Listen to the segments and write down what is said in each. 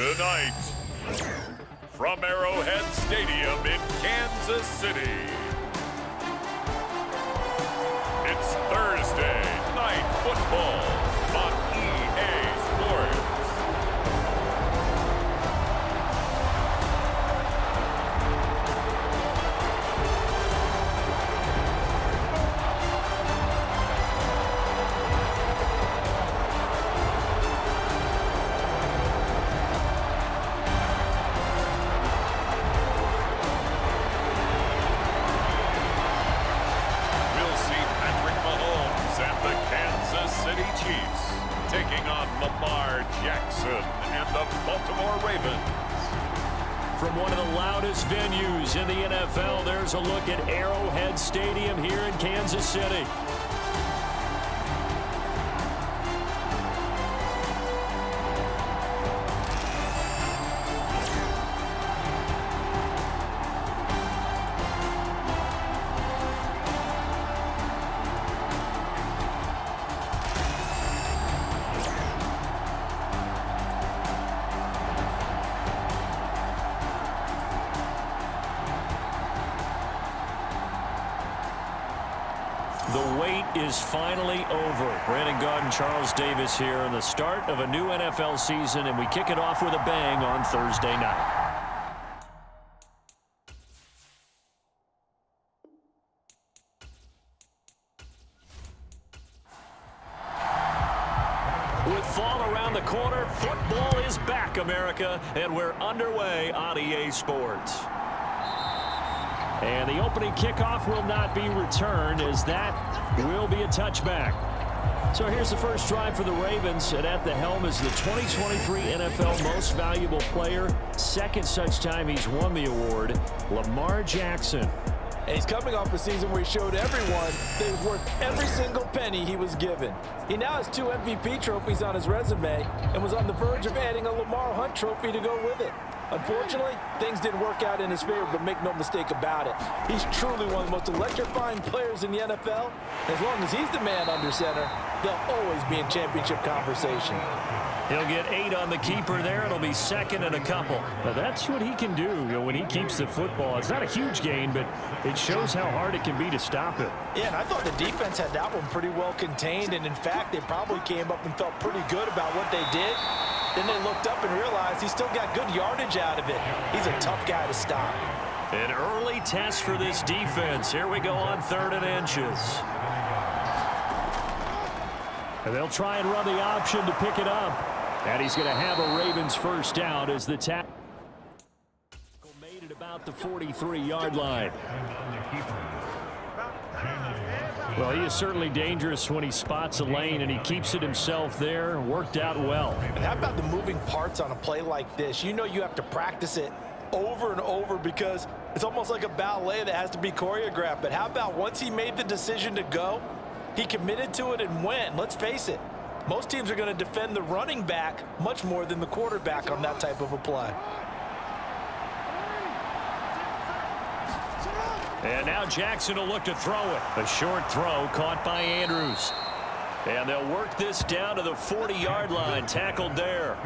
Tonight, from Arrowhead Stadium in Kansas City, it's Thursday Night Football on EA Sports. Taking on Lamar Jackson and the Baltimore Ravens. From one of the loudest venues in the NFL, there's a look at Arrowhead Stadium here in Kansas City. The wait is finally over. Brandon Gaudin and Charles Davis here in the start of a new NFL season, and we kick it off with a bang on Thursday night. With fall around the corner, football is back, America, and we're underway on EA Sports. And the opening kickoff will not be returned, as that will be a touchback. So here's the first drive for the Ravens, and at the helm is the 2023 NFL Most Valuable Player. Second such time he's won the award, Lamar Jackson. And he's coming off a season where he showed everyone that he was worth every single penny he was given. He now has 2 MVP trophies on his resume and was on the verge of adding a Lamar Hunt trophy to go with it. Unfortunately, things didn't work out in his favor, but make no mistake about it. He's truly one of the most electrifying players in the NFL. As long as he's the man under center, they'll always be in championship conversation. He'll get 8 on the keeper there. It'll be second and a couple. Now that's what he can do, when he keeps the football. It's not a huge gain, but it shows how hard it can be to stop it. Yeah, and I thought the defense had that one pretty well contained, and in fact, they probably came up and felt pretty good about what they did. Then they looked up and realized he still got good yardage out of it. He's a tough guy to stop. An early test for this defense. Here we go on 3rd and inches. And they'll try and run the option to pick it up. And he's going to have a Ravens first down as the tackle made it about the 43-yard line. Well, he is certainly dangerous when he spots a lane, and he keeps it himself there. Worked out well. And how about the moving parts on a play like this? You know you have to practice it over and over because it's almost like a ballet that has to be choreographed. But how about once he made the decision to go, he committed to it and went. Let's face it, most teams are going to defend the running back much more than the quarterback on that type of a play. And now Jackson will look to throw it. A short throw caught by Andrews. And they'll work this down to the 40-yard line. Tackled there.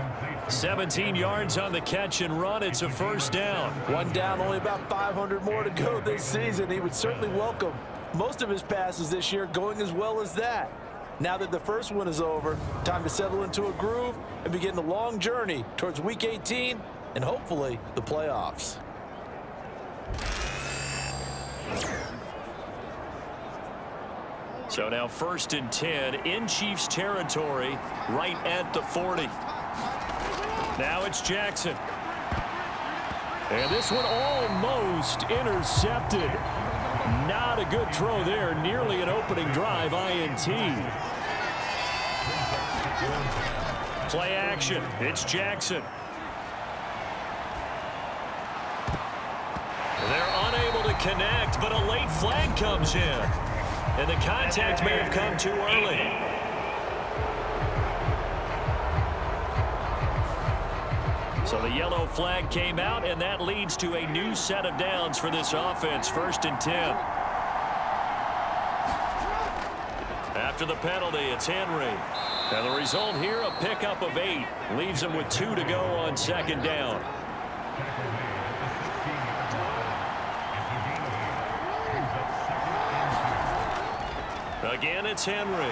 17 yards on the catch and run. It's a first down. One down, only about 500 more to go this season. He would certainly welcome most of his passes this year going as well as that. Now that the first one is over, time to settle into a groove and begin the long journey towards Week 18 and hopefully the playoffs. So now 1st and 10 in Chiefs territory, right at the 40. Now it's Jackson. And this one almost intercepted. Not a good throw there. Nearly an opening drive INT. Play action. It's Jackson. They're unable to connect, but a late flag comes in. And the contact may have come too early. So the yellow flag came out, and that leads to a new set of downs for this offense. 1st and 10. After the penalty, it's Henry. And the result here, a pickup of 8. Leaves him with 2 to go on second down. Again, it's Henry.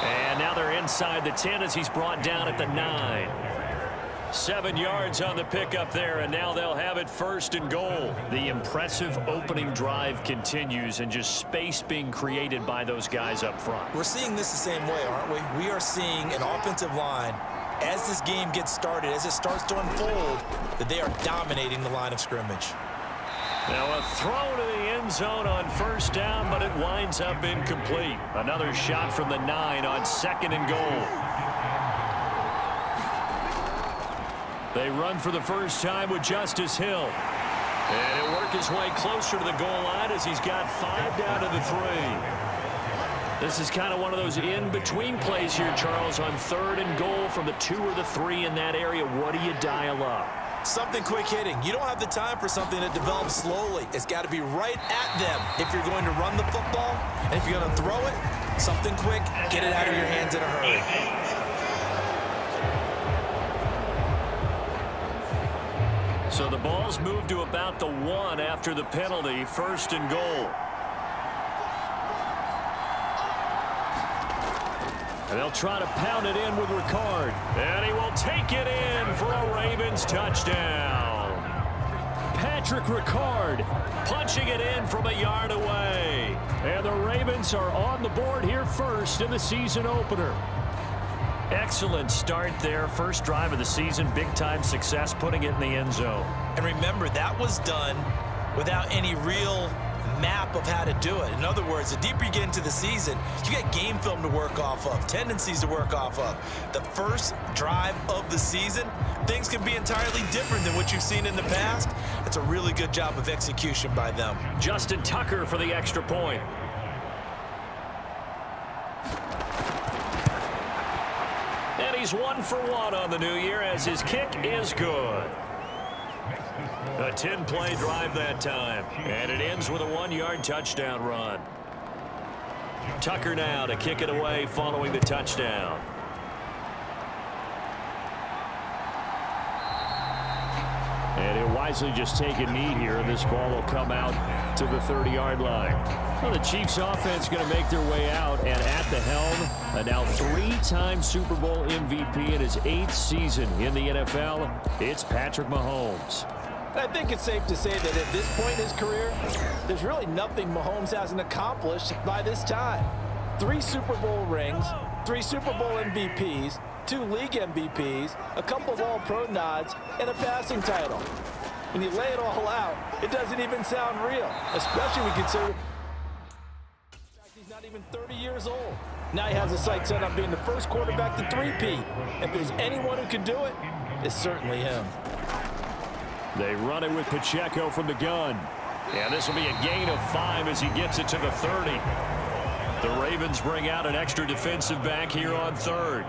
And now they're inside the 10 as he's brought down at the 9. 7 yards on the pickup there, and now they'll have it first and goal. The impressive opening drive continues, and just space being created by those guys up front. We're seeing this the same way, aren't we? We are seeing an offensive line, as this game gets started, as it starts to unfold, that they are dominating the line of scrimmage. Now a throw to the end zone on first down, but it winds up incomplete. Another shot from the 9 on second and goal. They run for the first time with Justice Hill. And he'll work his way closer to the goal line as he's got 5 down to the 3. This is kind of one of those in-between plays here, Charles, on third and goal from the 2 or the 3 in that area. What do you dial up? Something quick hitting. You don't have the time for something that develops slowly. It's got to be right at them if you're going to run the football. And if you're going to throw it, something quick, get it out of your hands in a hurry. So the ball's moved to about the 1 after the penalty, first and goal. And they'll try to pound it in with Ricard. And he will take it in for a Ravens touchdown. Patrick Ricard punching it in from a yard away. And the Ravens are on the board here first in the season opener. Excellent start there. First drive of the season. Big-time success putting it in the end zone. And remember, that was done without any real map of how to do it. In other words, the deeper you get into the season, you get game film to work off of, tendencies to work off of. The first drive of the season, things can be entirely different than what you've seen in the past. It's a really good job of execution by them. Justin Tucker for the extra point. And he's 1 for 1 on the new year as his kick is good. A 10-play drive that time. And it ends with a 1-yard touchdown run. Tucker now to kick it away following the touchdown. And he'll wisely just take a knee here, and this ball will come out to the 30-yard line. Well, the Chiefs offense going to make their way out, and at the helm, a now 3-time Super Bowl MVP in his 8th season in the NFL, it's Patrick Mahomes. I think it's safe to say that at this point in his career, there's really nothing Mahomes hasn't accomplished by this time. 3 Super Bowl rings, 3 Super Bowl MVPs, 2 league MVPs, a couple of All-Pro nods, and a passing title. When you lay it all out, it doesn't even sound real, especially when you consider he's not even 30 years old. Now he has his sights set on being the first quarterback to 3-peat. If there's anyone who can do it, it's certainly him. They run it with Pacheco from the gun. And this will be a gain of 5 as he gets it to the 30. The Ravens bring out an extra defensive back here on third.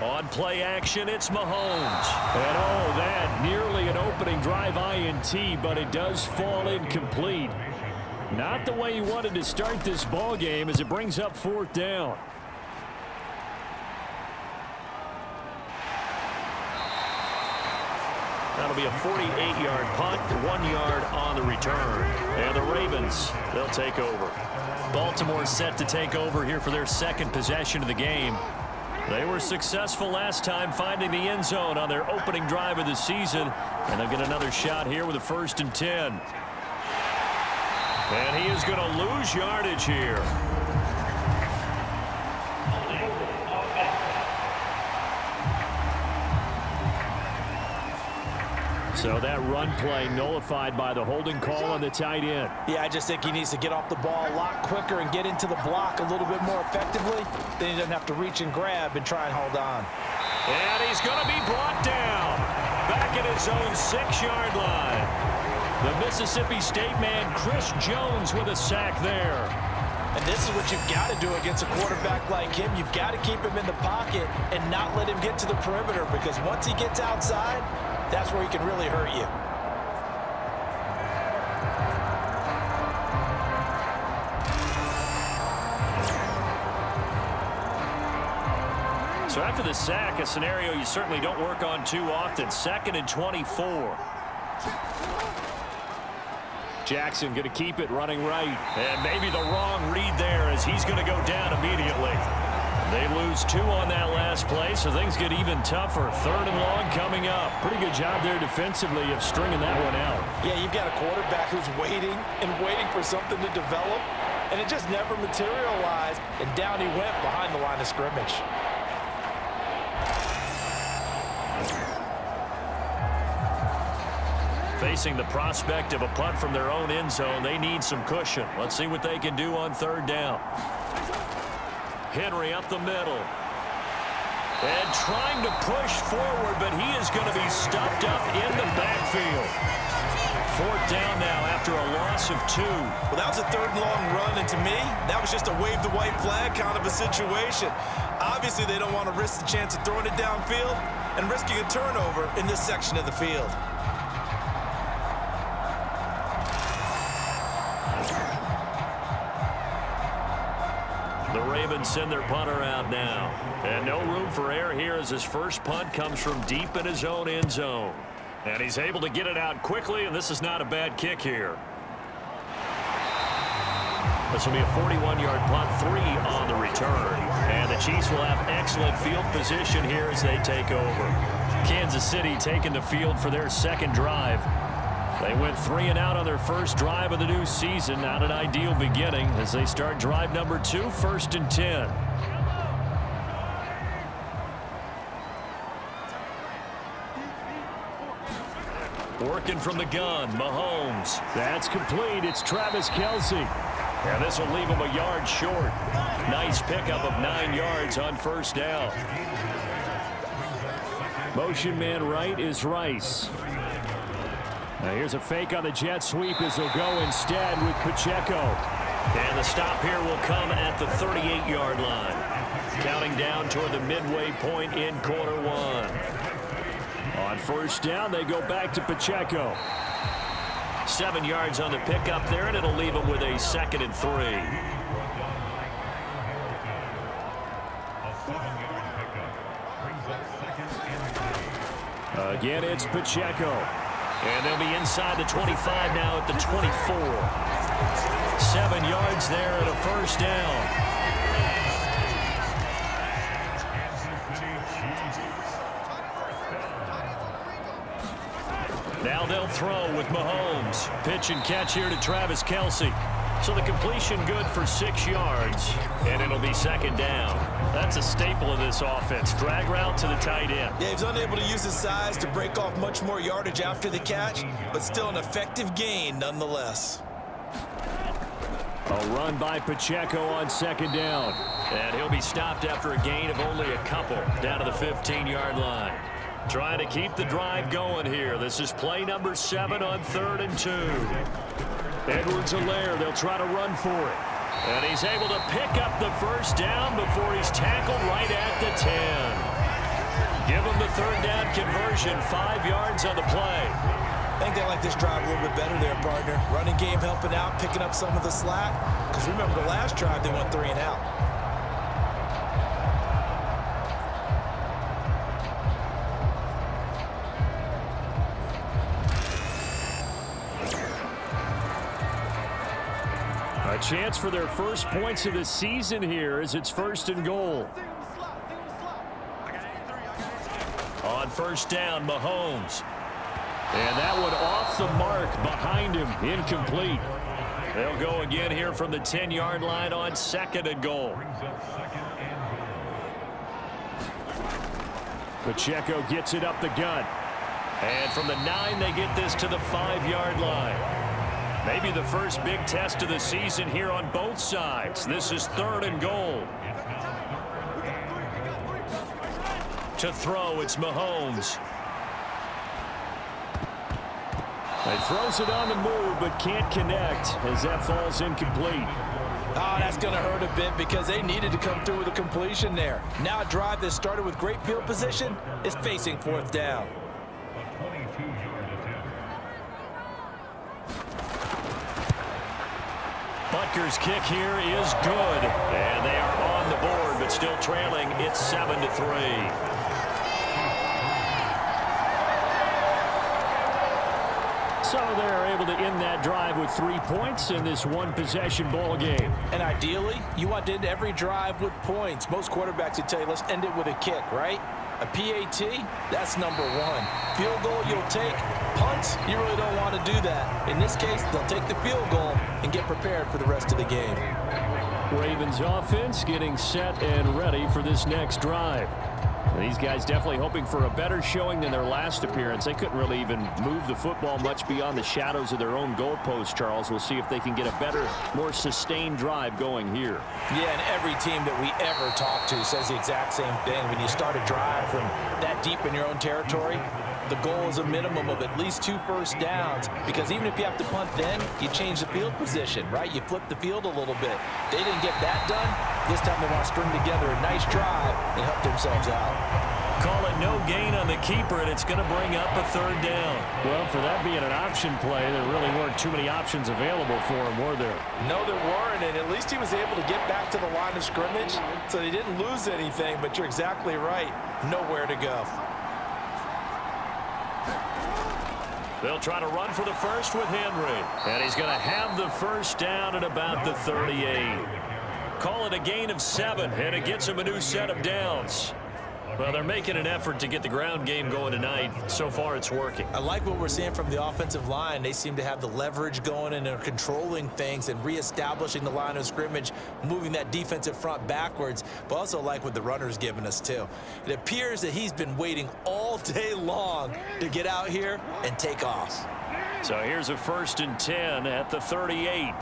On play action, it's Mahomes. And oh, that nearly an opening drive INT, but it does fall incomplete. Not the way he wanted to start this ball game as it brings up 4th down. That'll be a 48-yard punt, 1 yard on the return. And the Ravens, they'll take over. Baltimore set to take over here for their 2nd possession of the game. They were successful last time finding the end zone on their opening drive of the season. And they'll get another shot here with a 1st and 10. And he is going to lose yardage here. So that run play nullified by the holding call on the tight end. Yeah, I just think he needs to get off the ball a lot quicker and get into the block a little bit more effectively. Then he doesn't have to reach and grab and try and hold on. And he's going to be brought down back at his own 6-yard line. The Mississippi State man, Chris Jones, with a sack there. And this is what you've got to do against a quarterback like him. You've got to keep him in the pocket and not let him get to the perimeter, because once he gets outside, that's where he can really hurt you. So after the sack, a scenario you certainly don't work on too often. 2nd and 24. Jackson going to keep it running right. And maybe the wrong read there as he's going to go down immediately. They lose 2 on that last play, so things get even tougher. 3rd and long coming up. Pretty good job there defensively of stringing that one out. Yeah, you've got a quarterback who's waiting and waiting for something to develop, and it just never materialized, and down he went behind the line of scrimmage. Facing the prospect of a punt from their own end zone, they need some cushion. Let's see what they can do on 3rd down. Henry up the middle. And trying to push forward, but he is going to be stuffed up in the backfield. 4th down now after a loss of 2. Well, that was a 3rd and long run, and to me, that was just a wave the white flag kind of a situation. Obviously, they don't want to risk the chance of throwing it downfield and risking a turnover in this section of the field. The Ravens send their punter out now. And no room for error here as his first punt comes from deep in his own end zone. And he's able to get it out quickly, and this is not a bad kick here. This will be a 41-yard punt, 3 on the return. And the Chiefs will have excellent field position here as they take over. Kansas City taking the field for their 2nd drive. They went 3 and out on their first drive of the new season. Not an ideal beginning as they start drive number 2, 1st and 10. Working from the gun, Mahomes. That's complete. It's Travis Kelce. And this will leave him a yard short. Nice pickup of 9 yards on 1st down. Motion man right is Rice. Now here's a fake on the jet sweep as he'll go instead with Pacheco. And the stop here will come at the 38-yard line. Counting down toward the midway point in quarter 1. On 1st down, they go back to Pacheco. 7 yards on the pickup there, and it'll leave them with a 2nd and 3. Again, it's Pacheco. And they'll be inside the 25 now at the 24. 7 yards there at a 1st down. Now they'll throw with Mahomes. Pitch and catch here to Travis Kelce. So the completion good for 6 yards, and it'll be 2nd down. That's a staple of this offense. Drag route to the tight end. Yeah, he's unable to use his size to break off much more yardage after the catch, but still an effective gain nonetheless. A run by Pacheco on 2nd down. And he'll be stopped after a gain of only a couple down to the 15-yard line. Trying to keep the drive going here. This is play number 7 on 3rd and 2. Edwards-Helaire, they'll try to run for it. And he's able to pick up the 1st down before he's tackled right at the 10. Give him the 3rd down conversion, 5 yards on the play. I think they like this drive a little bit better there, partner. Running game helping out, picking up some of the slack. Because remember, the last drive, they went 3 and out. A chance for their first points of the season here as it's 1st and goal. On 1st down, Mahomes. And that one off the mark behind him, incomplete. They'll go again here from the 10-yard line on 2nd and goal. Pacheco gets it up the gut. And from the 9, they get this to the 5-yard line. Maybe the first big test of the season here on both sides. This is 3rd and goal. To throw, it's Mahomes. He throws it on the move, but can't connect as that falls incomplete. Oh, that's going to hurt a bit because they needed to come through with a completion there. Now a drive that started with great field position is facing 4th down. Butker's kick here is good, and they are on on the board, but still trailing. It's 7-3. So they're able to end that drive with 3 points in this one-possession ball game. And ideally, you want to end every drive with points. Most quarterbacks would tell you, let's end it with a kick, right? A PAT, that's number one. Field goal, you'll take. Punts, you really don't want to do that. In this case, they'll take the field goal and get prepared for the rest of the game. Ravens offense getting set and ready for this next drive. These guys definitely hoping for a better showing than their last appearance. They couldn't really even move the football much beyond the shadows of their own goalpost, Charles. We'll see if they can get a better, more sustained drive going here. Yeah, and every team that we ever talk to says the exact same thing. When you start a drive from that deep in your own territory, the goal is a minimum of at least 2 first downs, because even if you have to punt then, you change the field position, right? You flip the field a little bit. They didn't get that done. This time they want to string together a nice drive and help themselves out. Call it no gain on the keeper, and it's going to bring up a 3rd down. Well, for that being an option play, there really weren't too many options available for him, were there? No, there weren't, and at least he was able to get back to the line of scrimmage, so they didn't lose anything, but you're exactly right. Nowhere to go. They'll try to run for the first with Henry. And he's going to have the first down at about the 38. Call it a gain of 7, and it gets him a new set of downs. Well, they're making an effort to get the ground game going tonight. So far, it's working. I like what we're seeing from the offensive line. They seem to have the leverage going, and they're controlling things and reestablishing the line of scrimmage, moving that defensive front backwards, but also like what the runner's giving us, too. It appears that he's been waiting all day long to get out here and take off. So here's a 1st and 10 at the 38.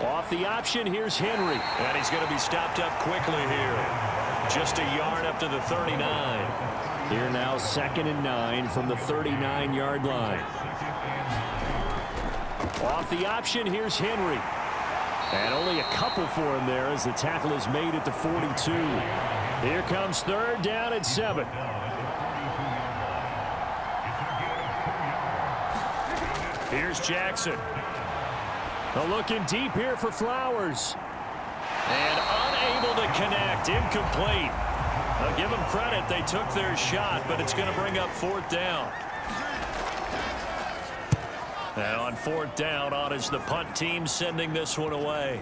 Off the option, here's Henry. And he's going to be stopped up quickly here. Just a yard up to the 39. Here now 2nd and 9 from the 39-yard line. Off the option, here's Henry. And only a couple for him there as the tackle is made at the 42. Here comes 3rd down at 7. Here's Jackson. Looking deep here for Flowers. And unable to connect. Incomplete. I'll give them credit. They took their shot, but it's going to bring up 4th down. Now on 4th down, on is the punt team sending this one away.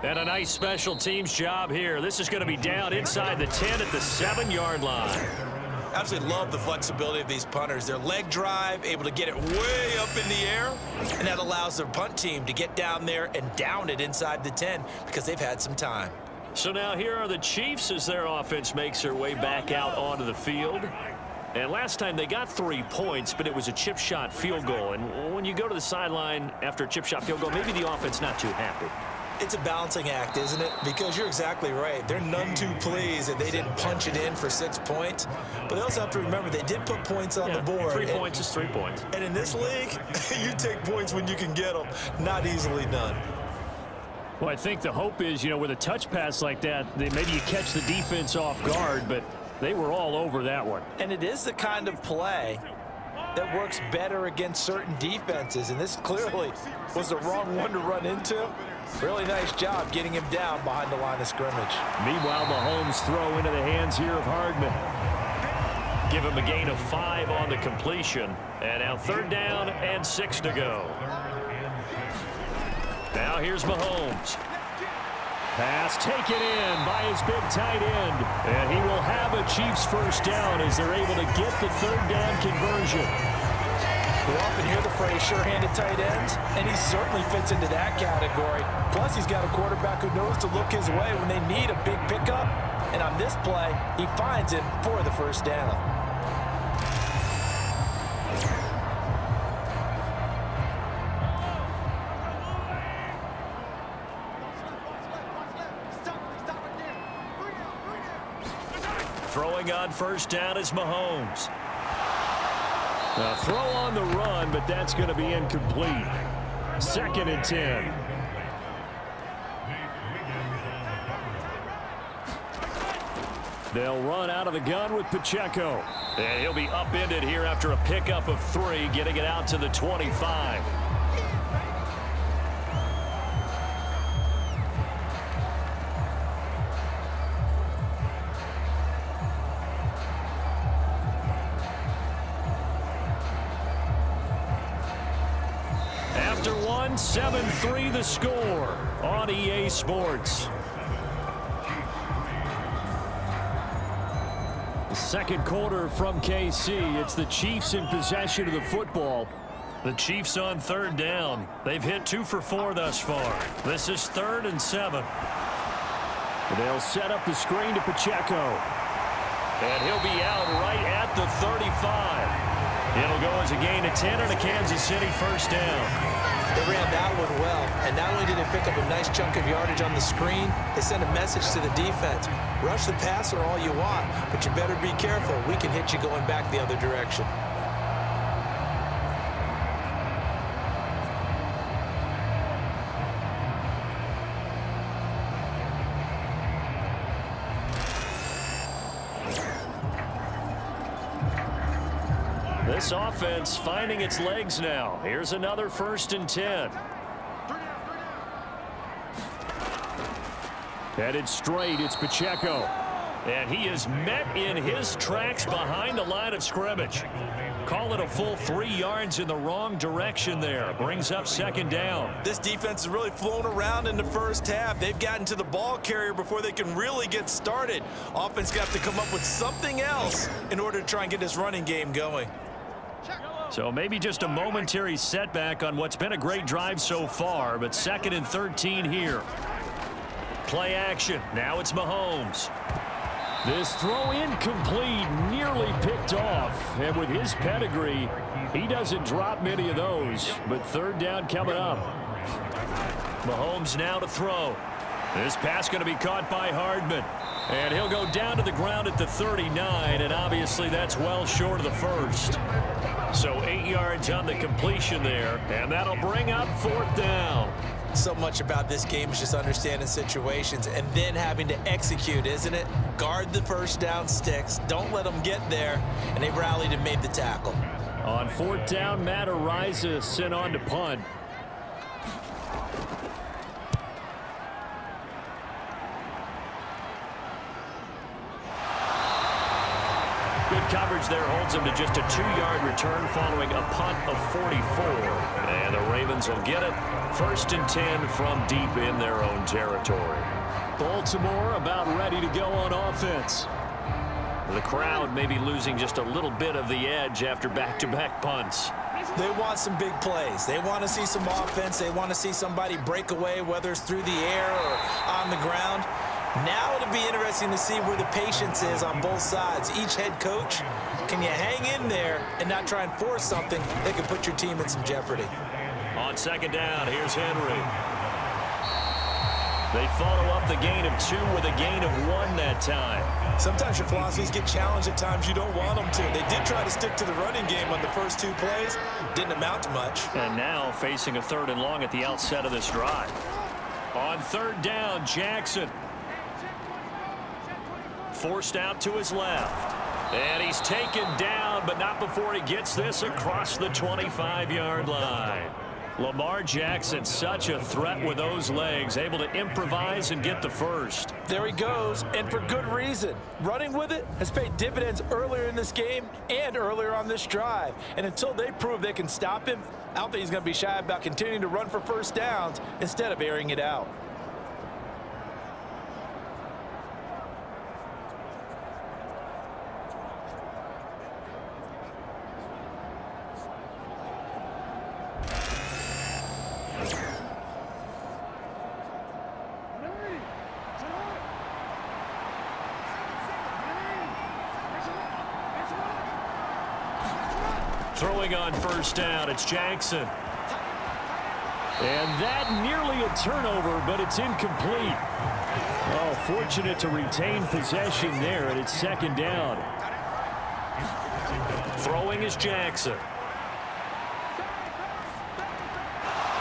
And a nice special teams job here. This is going to be down inside the 10 at the 7-yard line. Absolutely love the flexibility of these punters. Their leg drive, able to get it way up in the air, and that allows their punt team to get down there and down it inside the 10 because they've had some time. So now here are the Chiefs as their offense makes their way back out onto the field. And last time they got 3 points, but it was a chip shot field goal. And when you go to the sideline after a chip shot field goal, maybe the offense not too happy. It's a balancing act, isn't it? Because you're exactly right. They're none too pleased that they didn't punch it in for 6 points. But they also have to remember they did put points on the board. 3 points is 3 points. And in this league, you take points when you can get them. Not easily done. Well, I think the hope is, with a touch pass like that, maybe you catch the defense off guard, but they were all over that one. And it is the kind of play that works better against certain defenses. And this clearly was the wrong one to run into. Really nice job getting him down behind the line of scrimmage. Meanwhile, Mahomes throw into the hands here of Hardman. Give him a gain of 5 on the completion. And now 3rd down and 6 to go. Now here's Mahomes. Pass taken in by his big tight end. And he will have a Chiefs first down as they're able to get the 3rd down conversion. We often hear the phrase sure-handed tight ends, and he certainly fits into that category. Plus, he's got a quarterback who knows to look his way when they need a big pickup. And on this play, he finds it for the first down. Throwing on first down is Mahomes. A throw on the run, but that's going to be incomplete. 2nd and 10. They'll run out of the gun with Pacheco. And he'll be upended here after a pickup of 3, getting it out to the 25. after one, 7-3 the score on EA Sports. The second quarter from KC. It's the Chiefs in possession of the football. The Chiefs on third down. They've hit 2 for 4 thus far. This is 3rd and 7. They'll set up the screen to Pacheco. And he'll be out right at the 35. It'll go as a gain of 10 and a Kansas City first down. They ran that one well, and not only did they pick up a nice chunk of yardage on the screen, they sent a message to the defense. Rush the passer all you want, but you better be careful. We can hit you going back the other direction. This offense finding its legs now. Here's another 1st and 10. Headed straight, it's Pacheco. And he is met in his tracks behind the line of scrimmage. Call it a full 3 yards in the wrong direction there. Brings up 2nd down. This defense is really flown around in the first half. They've gotten to the ball carrier before they can really get started. Offense got to come up with something else in order to try and get this running game going. So maybe just a momentary setback on what's been a great drive so far, but 2nd and 13 here. Play action. Now it's Mahomes. This throw incomplete, nearly picked off. And with his pedigree, he doesn't drop many of those. But 3rd down coming up. Mahomes now to throw. This pass going to be caught by Hardman. And he'll go down to the ground at the 39, and obviously that's well short of the first. So 8 yards on the completion there, and that'll bring up 4th down. So much about this game is just understanding situations and then having to execute, isn't it? Guard the first down sticks. Don't let them get there. And they rallied and made the tackle. On 4th down, Matt Ariza sent on to punt. Good coverage there holds him to just a 2-yard return following a punt of 44. And the Ravens will get it. 1st and 10 from deep in their own territory. Baltimore about ready to go on offense. The crowd may be losing just a little bit of the edge after back-to-back punts. They want some big plays. They want to see some offense. They want to see somebody break away, whether it's through the air or on the ground. Now it'll be interesting to see where the patience is on both sides. Each head coach, can you hang in there and not try and force something that could put your team in some jeopardy? On 2nd down, here's Henry. They follow up the gain of 2 with a gain of 1 that time. Sometimes your philosophies get challenged at times you don't want them to. They did try to stick to the running game on the first 2 plays. Didn't amount to much. And now facing a 3rd and long at the outset of this drive. On 3rd down, Jackson. Forced out to his left. And he's taken down, but not before he gets this across the 25-yard line. Lamar Jackson, such a threat with those legs, able to improvise and get the first. There he goes, and for good reason. Running with it has paid dividends earlier in this game and earlier on this drive. And until they prove they can stop him, I don't think he's going to be shy about continuing to run for first downs instead of airing it out. Throwing on 1st down, it's Jackson. And that nearly a turnover, but it's incomplete. Oh, fortunate to retain possession there, and it's 2nd down. Throwing is Jackson.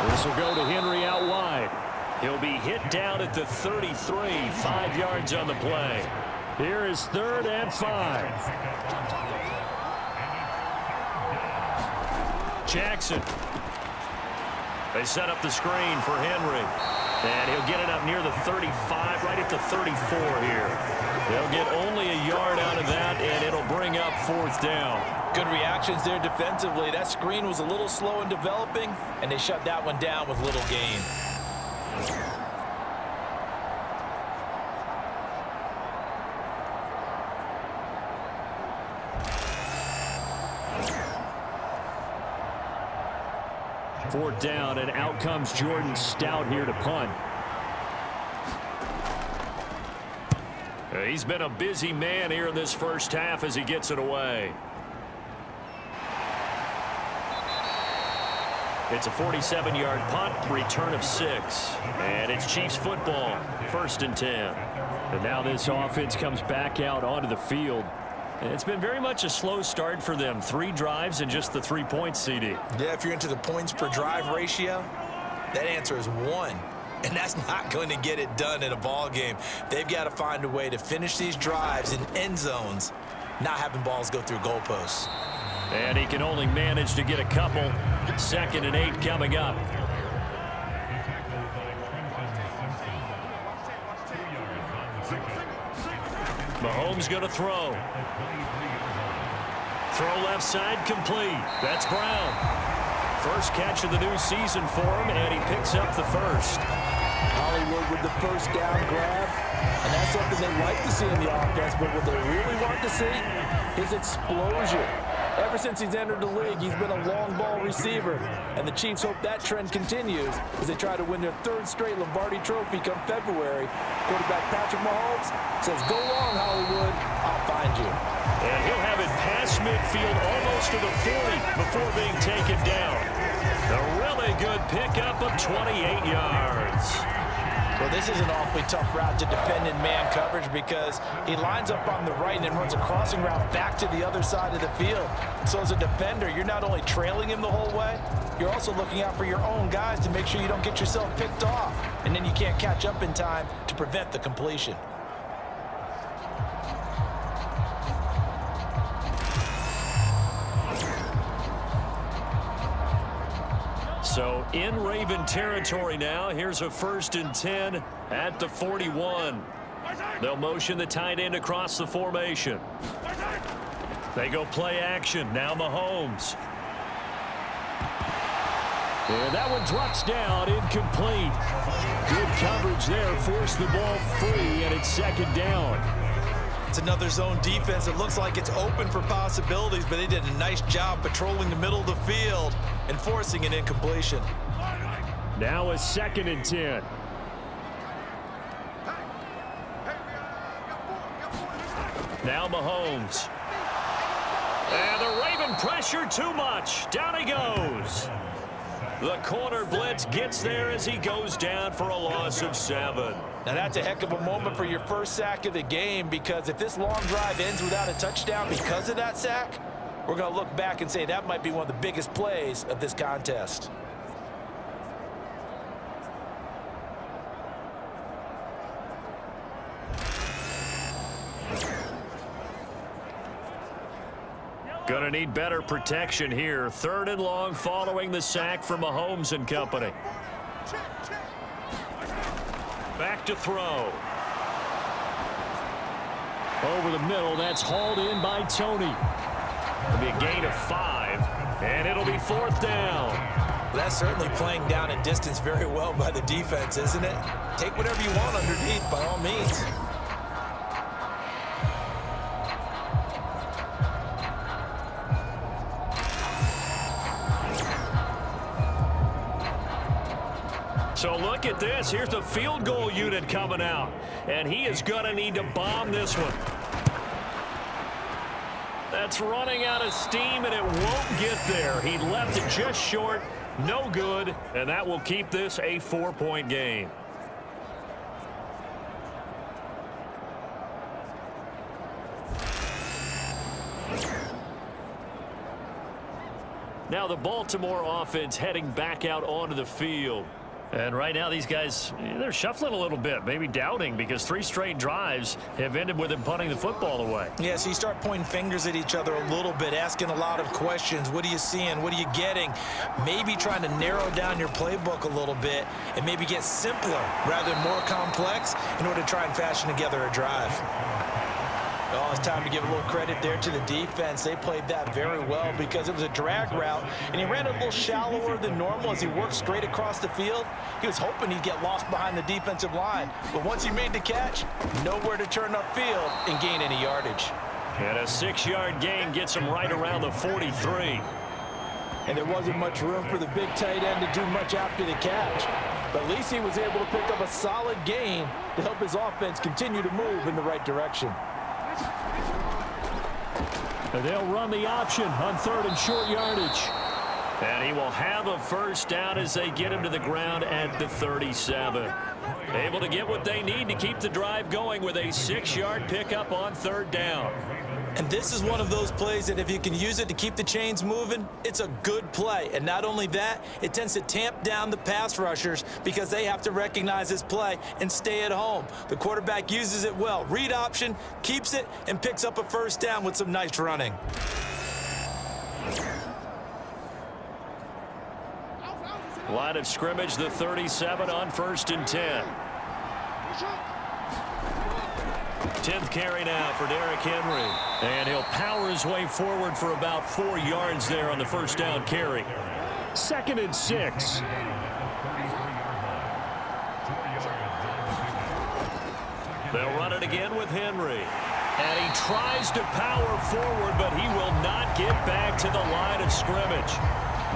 This will go to Henry out wide. He'll be hit down at the 33, 5 yards on the play. Here is 3rd and 5. Jackson. They set up the screen for Henry. And he'll get it up near the 35, right at the 34 here. They'll get only a yard out of that, and it'll bring up 4th down. Good reactions there defensively. That screen was a little slow in developing, and they shut that one down with little gain. Fourth down, and out comes Jordan Stout here to punt. He's been a busy man here in this first half as he gets it away. It's a 47-yard punt, return of 6. And it's Chiefs football, 1st and 10. And now this offense comes back out onto the field. It's been very much a slow start for them. 3 drives and just the 3 points, CD. Yeah, if you're into the points per drive ratio, that answer is 1. And that's not going to get it done in a ball game. They've got to find a way to finish these drives in end zones, not having balls go through goalposts. And he can only manage to get a couple. 2nd and 8 coming up. Mahomes going to throw. Throw left side, complete. That's Brown. First catch of the new season for him, and he picks up the first. Hollywood with the first down grab, and that's something they like to see in the offense, but what they really want to see is explosion. Ever since he's entered the league, he's been a long ball receiver, and the Chiefs hope that trend continues as they try to win their 3rd straight Lombardi Trophy come February. Quarterback Patrick Mahomes says, "Go long, Hollywood. I'll find you." And he'll have it past midfield almost to the 40 before being taken down. A really good pickup of 28 yards. Well, this is an awfully tough route to defend in man coverage because he lines up on the right and then runs a crossing route back to the other side of the field. So as a defender, you're not only trailing him the whole way, you're also looking out for your own guys to make sure you don't get yourself picked off. And then you can't catch up in time to prevent the completion. So in Raven territory now. Here's a 1st and 10 at the 41. They'll motion the tight end across the formation. They go play action. Now Mahomes. And that one drops down, incomplete. Good coverage there, forced the ball free, and it's 2nd down. It's another zone defense. It looks like it's open for possibilities, but they did a nice job patrolling the middle of the field and forcing an incompletion. Now a 2nd and 10. Now Mahomes. And the Raven pressure too much. Down he goes. The corner blitz gets there as he goes down for a loss of 7. Now that's a heck of a moment for your first sack of the game, because if this long drive ends without a touchdown because of that sack, we're going to look back and say that might be one of the biggest plays of this contest. Going to need better protection here. 3rd and long following the sack from Mahomes and company. Back to throw. Over the middle, that's hauled in by Tony. It'll be a gain of 5, and it'll be 4th down. That's certainly playing down in distance very well by the defense, isn't it? Take whatever you want underneath, by all means. So look at this. Here's the field goal unit coming out. And he is going to need to bomb this one. That's running out of steam, and it won't get there. He left it just short. No good. And that will keep this a 4-point game. Now the Baltimore offense heading back out onto the field. And right now these guys, they're shuffling a little bit, maybe doubting, because 3 straight drives have ended with him punting the football away. Yeah, so you start pointing fingers at each other a little bit, asking a lot of questions. What are you seeing? What are you getting? Maybe trying to narrow down your playbook a little bit and maybe get simpler rather than more complex in order to try and fashion together a drive. Oh, it's time to give a little credit there to the defense. They played that very well because it was a drag route, and he ran a little shallower than normal as he worked straight across the field. He was hoping he'd get lost behind the defensive line, but once he made the catch, nowhere to turn upfield and gain any yardage. And a 6-yard gain gets him right around the 43. And there wasn't much room for the big tight end to do much after the catch. But at least he was able to pick up a solid gain to help his offense continue to move in the right direction. They'll run the option on 3rd and short yardage. And he will have a first down as they get him to the ground at the 37. Able to get what they need to keep the drive going with a 6-yard pickup on 3rd down. And this is one of those plays that if you can use it to keep the chains moving, it's a good play. And not only that, it tends to tamp down the pass rushers because they have to recognize this play and stay at home. The quarterback uses it well. Read option, keeps it, and picks up a first down with some nice running. Line of scrimmage, the 37 on 1st and 10. 10th carry now for Derrick Henry. And he'll power his way forward for about 4 yards there on the first down carry. 2nd and 6. They'll run it again with Henry. And he tries to power forward, but he will not get back to the line of scrimmage.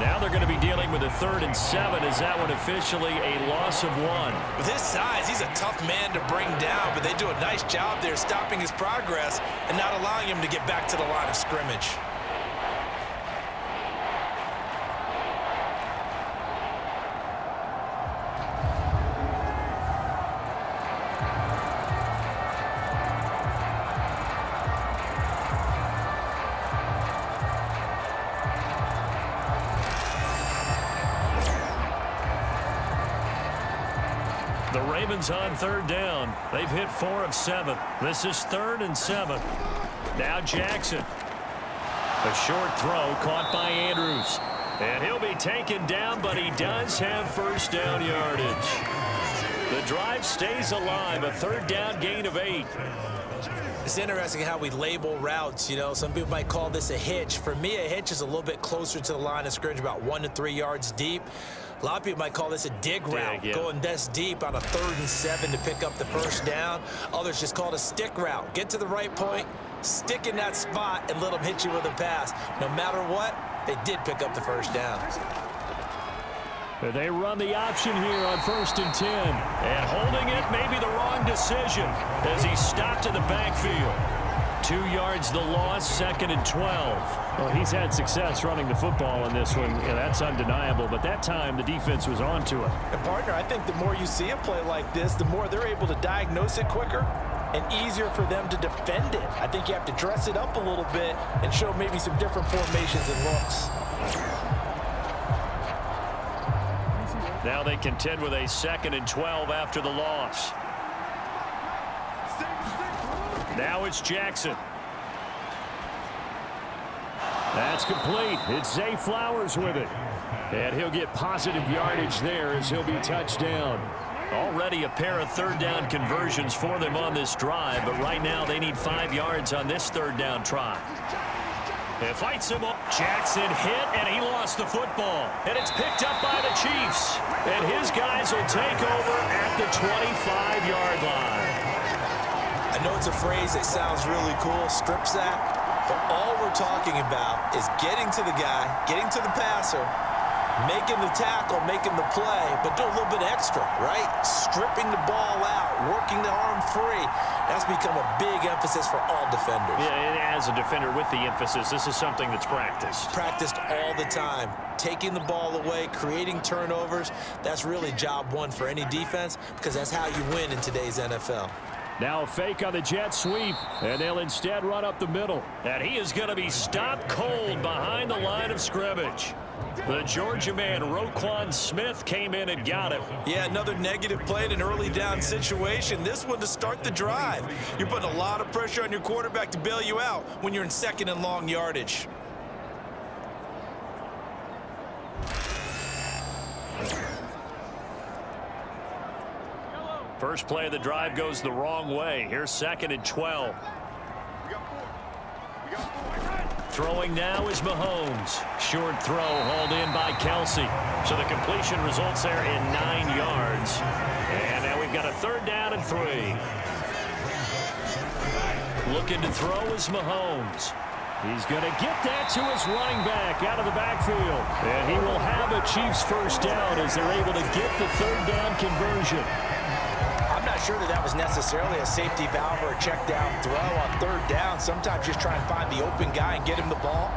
Now they're going to be dealing with a 3rd and 7. Is that one officially a loss of 1? With his size, he's a tough man to bring down, but they do a nice job there stopping his progress and not allowing him to get back to the line of scrimmage. The Ravens on 3rd down. They've hit 4 of 7. This is 3rd and 7. Now Jackson. A short throw caught by Andrews. And he'll be taken down, but he does have first down yardage. The drive stays alive. A 3rd down gain of 8. It's interesting how we label routes. You know, some people might call this a hitch. For me, a hitch is a little bit closer to the line of scrimmage, about 1 to 3 yards deep. A lot of people might call this a dig route, going this deep on a 3rd and 7 to pick up the first down. Others just call it a stick route. Get to the right point, stick in that spot, and let them hit you with a pass. No matter what, they did pick up the first down. They run the option here on 1st and 10. And holding it may be the wrong decision as he stopped in the backfield. 2 yards the loss, 2nd and 12. Well, he's had success running the football in this one. Yeah, that's undeniable. But that time, the defense was on to it. And, partner, I think the more you see a play like this, the more they're able to diagnose it quicker and easier for them to defend it. I think you have to dress it up a little bit and show maybe some different formations and looks. Now they contend with a 2nd and 12 after the loss. Now it's Jackson. That's complete. It's Zay Flowers with it. And he'll get positive yardage there as he'll be touchdown. Already a pair of 3rd down conversions for them on this drive, but right now they need 5 yards on this 3rd down try. It fights him up. Jackson hit, and he lost the football. And it's picked up by the Chiefs. And his guys will take over at the 25-yard line. I know it's a phrase that sounds really cool, strip sack, but all we're talking about is getting to the guy, getting to the passer, making the tackle, making the play, but do a little bit extra, right? Stripping the ball out, working the arm free. That's become a big emphasis for all defenders. Yeah, and as a defender with the emphasis, this is something that's practiced. Practiced all the time. Taking the ball away, creating turnovers, that's really job one for any defense because that's how you win in today's NFL. Now a fake on the jet sweep, and they'll instead run up the middle. And he is going to be stopped cold behind the line of scrimmage. The Georgia man, Roquan Smith, came in and got it. Yeah, another negative play in an early down situation. This one to start the drive. You're putting a lot of pressure on your quarterback to bail you out when you're in second and long yardage. First play of the drive goes the wrong way. Here's 2nd and 12. Throwing now is Mahomes. Short throw hauled in by Kelsey. So the completion results there in 9 yards. And now we've got a 3rd down and 3. Looking to throw is Mahomes. He's going to get that to his running back out of the backfield. And he will have a Chiefs first down as they're able to get the 3rd down conversion. I'm not sure that was necessarily a safety valve or a check down throw on 3rd down. Sometimes just try and find the open guy and get him the ball.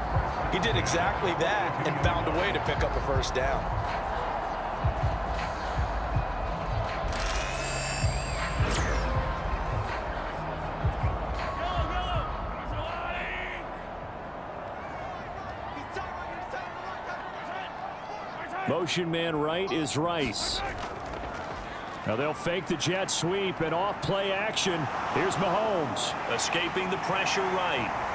He did exactly that and found a way to pick up a first down. Motion man right is Rice. Now they'll fake the jet sweep and off play action. Here's Mahomes. Escaping the pressure right.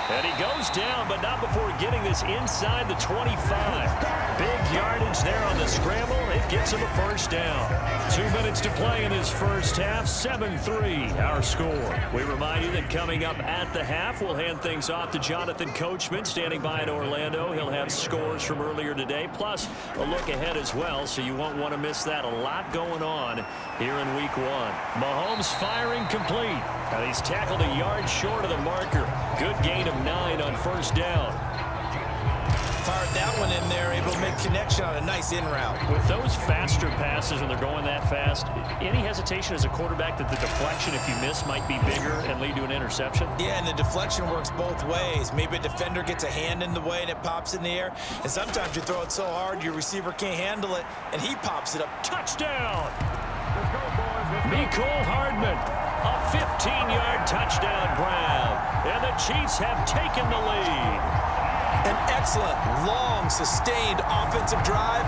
And he goes down, but not before getting this inside the 25. Big yardage there on the scramble. It gets him a first down. 2 minutes to play in his first half. 7-3 our score. We remind you that coming up at the half, we'll hand things off to Jonathan Coachman standing by in Orlando. He'll have scores from earlier today, plus a look ahead as well, so you won't want to miss that. A lot going on here in week 1. Mahomes firing complete. And he's tackled a yard short of the marker. Good gain of 9 on first down. Fired that one in there, able to make connection on a nice in route. With those faster passes when they're going that fast, any hesitation as a quarterback that the deflection, if you miss, might be bigger and lead to an interception? Yeah, and the deflection works both ways. Maybe a defender gets a hand in the way and it pops in the air. And sometimes you throw it so hard your receiver can't handle it, and he pops it up. Touchdown! Mecole Hardman, a 15-yard touchdown grab. And the Chiefs have taken the lead. An excellent, long, sustained offensive drive.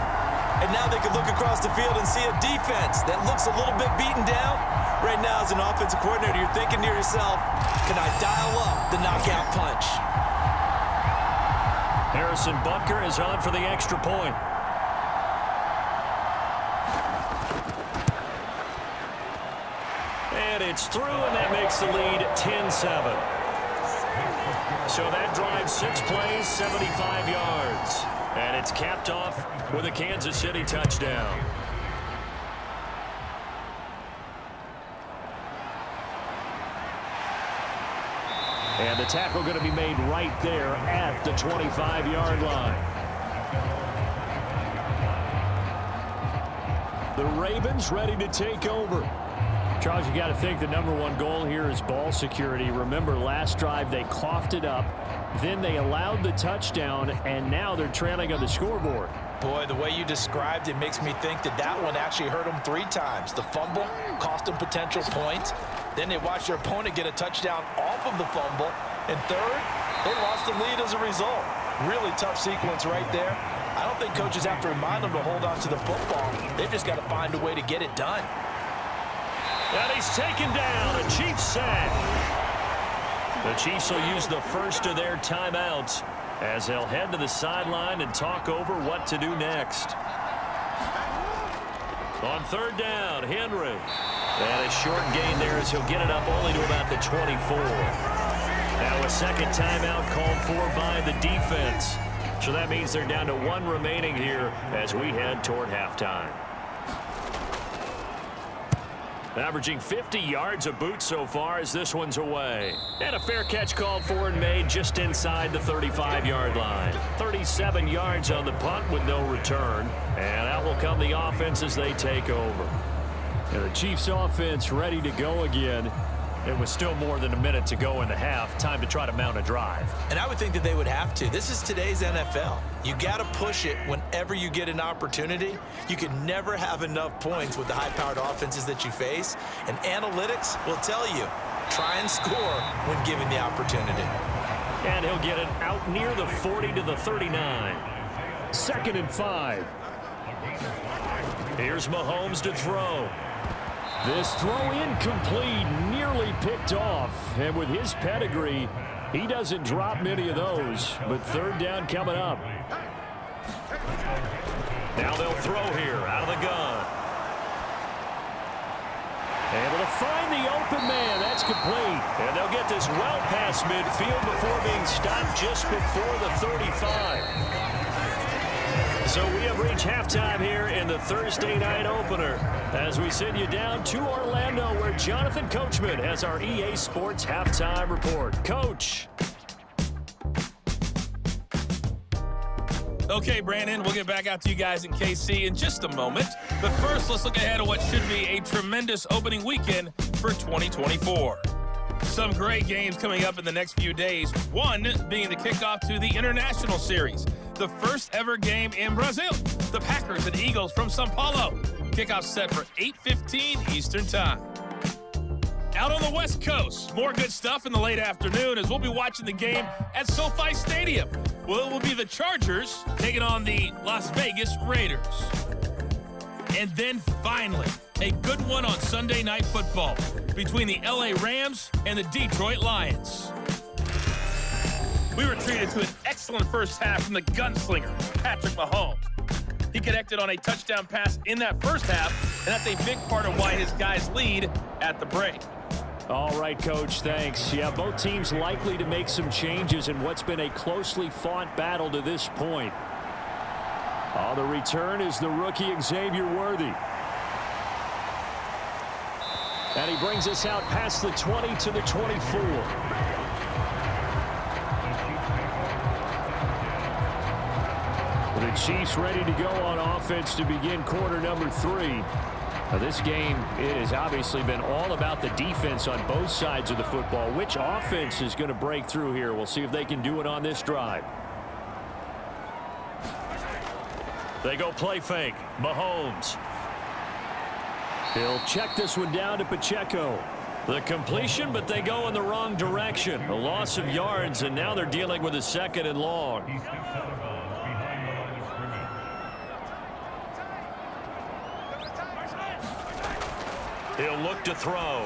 And now they can look across the field and see a defense that looks a little bit beaten down. Right now, as an offensive coordinator, you're thinking to yourself, can I dial up the knockout punch? Harrison Butker is on for the extra point. And it's through, and that makes the lead 10-7. So that drives 6 plays, 75 yards. And it's capped off with a Kansas City touchdown. And the tackle going to be made right there at the 25-yard line. The Ravens ready to take over. Charles, you got to think the #1 goal here is ball security. Remember, last drive they coughed it up, then they allowed the touchdown, and now they're trailing on the scoreboard. Boy, the way you described it makes me think that that one actually hurt them 3 times. The fumble cost them potential points. Then they watched their opponent get a touchdown off of the fumble. And third, they lost the lead as a result. Really tough sequence right there. I don't think coaches have to remind them to hold on to the football. They've just got to find a way to get it done. And he's taken down. A Chiefs sack. The Chiefs will use the first of their timeouts as they'll head to the sideline and talk over what to do next. On 3rd down, Henry. And a short gain there as he'll get it up only to about the 24. Now a second timeout called for by the defense. So that means they're down to 1 remaining here as we head toward halftime. Averaging 50 yards a boot so far as this one's away. And a fair catch called for and made just inside the 35-yard line. 37 yards on the punt with no return. And out will come the offense as they take over. And the Chiefs offense ready to go again. It was still more than a minute to go in the half. Time to try to mount a drive. And I would think that they would have to. This is today's NFL. You got to push it whenever you get an opportunity. You can never have enough points with the high-powered offenses that you face. And analytics will tell you, try and score when given the opportunity. And he'll get it out near the 40 to the 39. 2nd and 5. Here's Mahomes to throw. This throw incomplete, nearly picked off. And with his pedigree, he doesn't drop many of those. But 3rd down coming up. Now they'll throw here out of the gun. Able to find the open man. That's complete. And they'll get this well past midfield before being stopped just before the 35. So we have reached halftime here in the Thursday night opener as we send you down to Orlando where Jonathan Coachman has our EA Sports halftime report. Coach. Okay, Brandon, we'll get back out to you guys in KC in just a moment. But first, let's look ahead at what should be a tremendous opening weekend for 2024. Some great games coming up in the next few days, one being the kickoff to the International Series, the first ever game in Brazil. The Packers and Eagles from São Paulo. Kickoff set for 8:15 Eastern Time. Out on the West Coast, more good stuff in the late afternoon as we'll be watching the game at SoFi Stadium. Well, it will be the Chargers taking on the Las Vegas Raiders. And then finally, a good one on Sunday Night Football between the LA Rams and the Detroit Lions. We were treated to an excellent first half from the gunslinger, Patrick Mahomes. He connected on a touchdown pass in that first half, and that's a big part of why his guys lead at the break. All right, Coach, thanks. Yeah, both teams likely to make some changes in what's been a closely fought battle to this point. On the return is the rookie Xavier Worthy. And he brings us out past the 20 to the 24. The Chiefs ready to go on offense to begin quarter number 3. Now, this game, it has obviously been all about the defense on both sides of the football. Which offense is going to break through here? We'll see if they can do it on this drive. They go play fake. Mahomes. He'll check this one down to Pacheco. The completion, but they go in the wrong direction. A loss of yards, and now they're dealing with a 2nd and long. He'll look to throw.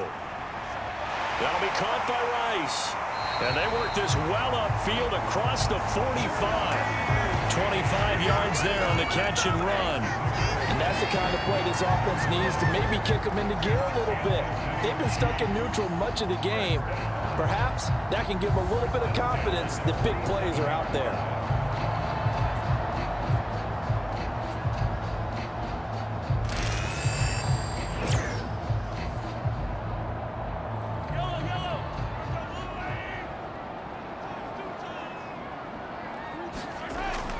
That'll be caught by Rice. And they work this well upfield across the 45. 25 yards there on the catch and run. And that's the kind of play this offense needs to maybe kick them into gear a little bit. They've been stuck in neutral much of the game. Perhaps that can give them a little bit of confidence that big plays are out there.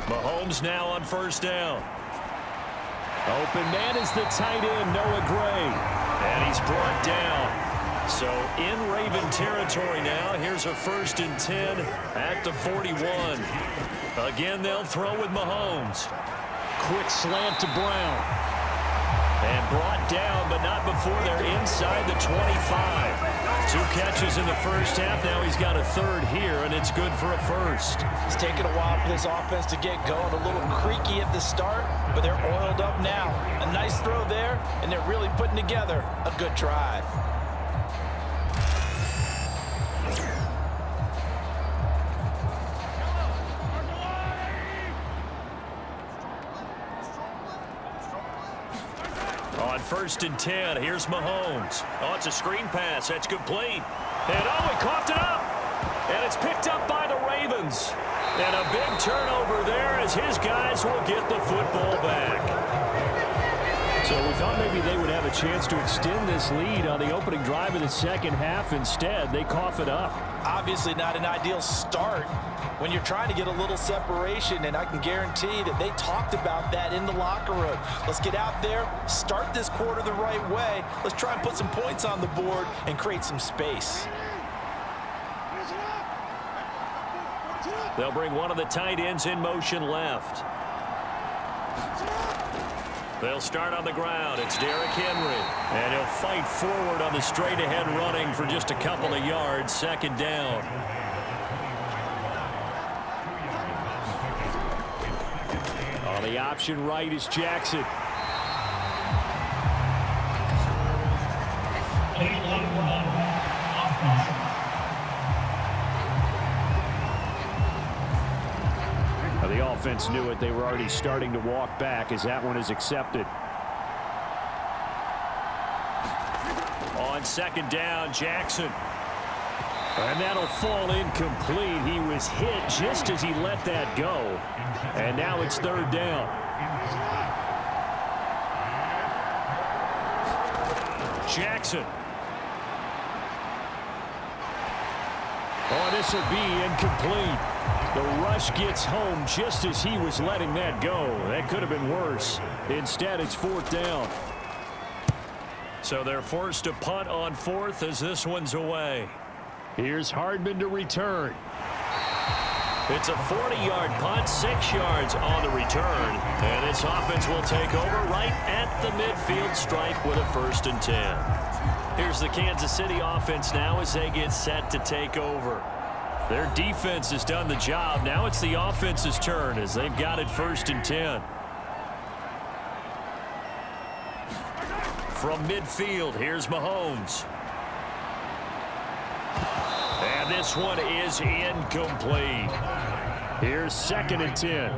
Mahomes now on 1st down. Open man is the tight end, Noah Gray. And he's brought down. So in Raven territory now. Here's a 1st and 10 at the 41. Again, they'll throw with Mahomes. Quick slant to Brown. And brought down, but not before they're inside the 25. 2 catches in the first half. Now he's got a 3rd here, and it's good for a 1st. It's taken a while for this offense to get going. A little creaky at the start, but they're oiled up now. A nice throw there, and they're really putting together a good drive. On 1st and 10, here's Mahomes. Oh, it's a screen pass. That's complete. And oh, he coughed it up. And it's picked up by the Ravens. And a big turnover there as his guys will get the football back. So we thought maybe they would have a chance to extend this lead on the opening drive of the second half. Instead, they cough it up. Obviously not an ideal start when you're trying to get a little separation, and I can guarantee that they talked about that in the locker room. Let's get out there, start this quarter the right way. Let's try and put some points on the board and create some space. They'll bring one of the tight ends in motion left. They'll start on the ground. It's Derrick Henry. And he'll fight forward on the straight-ahead running for just a couple of yards. 2nd down. On the option right is Jackson. Now the offense knew it. They were already starting to walk back as that one is accepted. On second down, Jackson. And that'll fall incomplete. He was hit just as he let that go. And now it's third down. Jackson. Oh, this will be incomplete. The rush gets home just as he was letting that go. That could have been worse. Instead, it's fourth down. So they're forced to punt on fourth as this one's away. Here's Hardman to return. It's a 40-yard punt, 6 yards on the return. And this offense will take over right at the midfield stripe with a 1st and 10. Here's the Kansas City offense now as they get set to take over. Their defense has done the job. Now it's the offense's turn as they've got it 1st and 10. From midfield, here's Mahomes. And this one is incomplete. Here's 2nd and 10.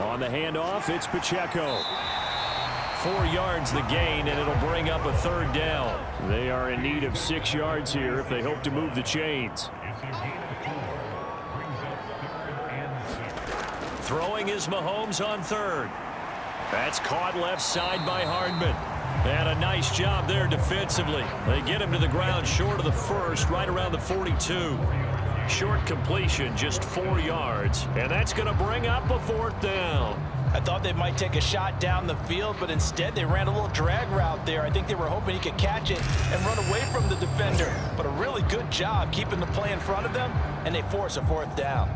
On the handoff, it's Pacheco. 4 yards the gain, and it'll bring up a 3rd down. They are in need of 6 yards here if they hope to move the chains. Throwing is Mahomes on 3rd. That's caught left side by Hardman. And a nice job there defensively. They get him to the ground short of the 1st, right around the 42. Short completion, just 4 yards. And that's going to bring up a 4th down. I thought they might take a shot down the field, but instead they ran a little drag route there. I think they were hoping he could catch it and run away from the defender. But a really good job keeping the play in front of them, and they force a 4th down.